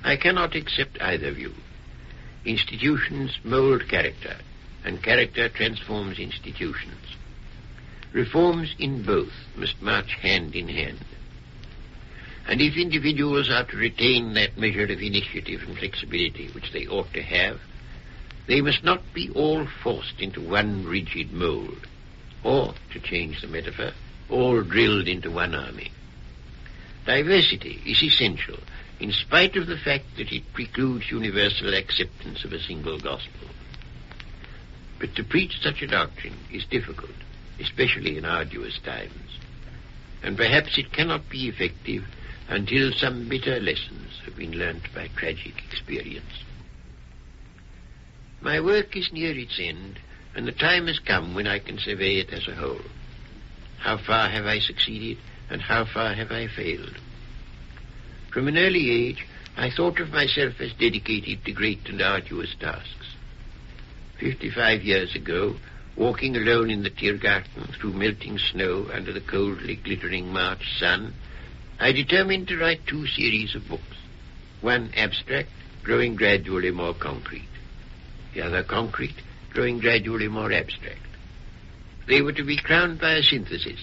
I cannot accept either view. Institutions mold character, and character transforms institutions. Reforms in both must march hand in hand. And if individuals are to retain that measure of initiative and flexibility which they ought to have, they must not be all forced into one rigid mold, or, to change the metaphor, all drilled into one army. Diversity is essential, in spite of the fact that it precludes universal acceptance of a single gospel. But to preach such a doctrine is difficult, especially in arduous times, and perhaps it cannot be effective until some bitter lessons have been learnt by tragic experience. My work is near its end, and the time has come when I can survey it as a whole. How far have I succeeded, and how far have I failed? From an early age, I thought of myself as dedicated to great and arduous tasks. 55 years ago, walking alone in the Tiergarten through melting snow under the coldly glittering March sun, I determined to write 2 series of books, one abstract, growing gradually more concrete, the other concrete, growing gradually more abstract. They were to be crowned by a synthesis,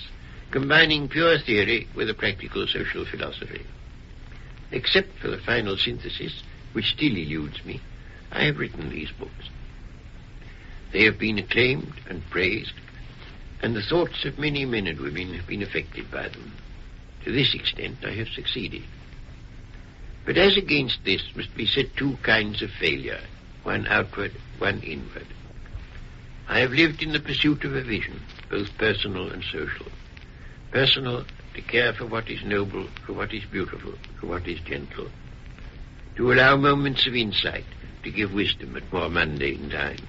combining pure theory with a practical social philosophy. Except for the final synthesis, which still eludes me, I have written these books. They have been acclaimed and praised, and the thoughts of many men and women have been affected by them. To this extent, I have succeeded. But as against this must be set 2 kinds of failure, one outward, one inward. I have lived in the pursuit of a vision, both personal and social. Personal, to care for what is noble, for what is beautiful, for what is gentle. To allow moments of insight to give wisdom at more mundane times.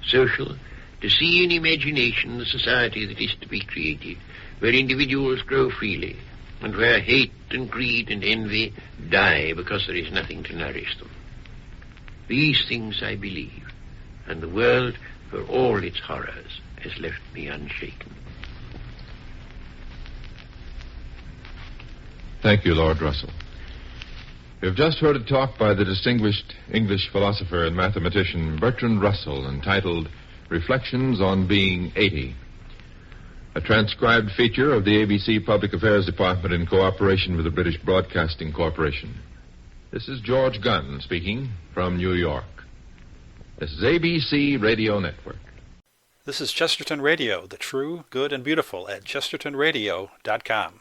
Social, to see in imagination the society that is to be created, where individuals grow freely, and where hate and greed and envy die because there is nothing to nourish them. These things I believe, and the world, for all its horrors, has left me unshaken. Thank you, Lord Russell. We have just heard a talk by the distinguished English philosopher and mathematician Bertrand Russell entitled Reflections on Being 80, a transcribed feature of the ABC Public Affairs Department in cooperation with the British Broadcasting Corporation. This is George Gunn speaking from New York. This is ABC Radio Network. This is Chesterton Radio, the true, good, and beautiful at chestertonradio.com.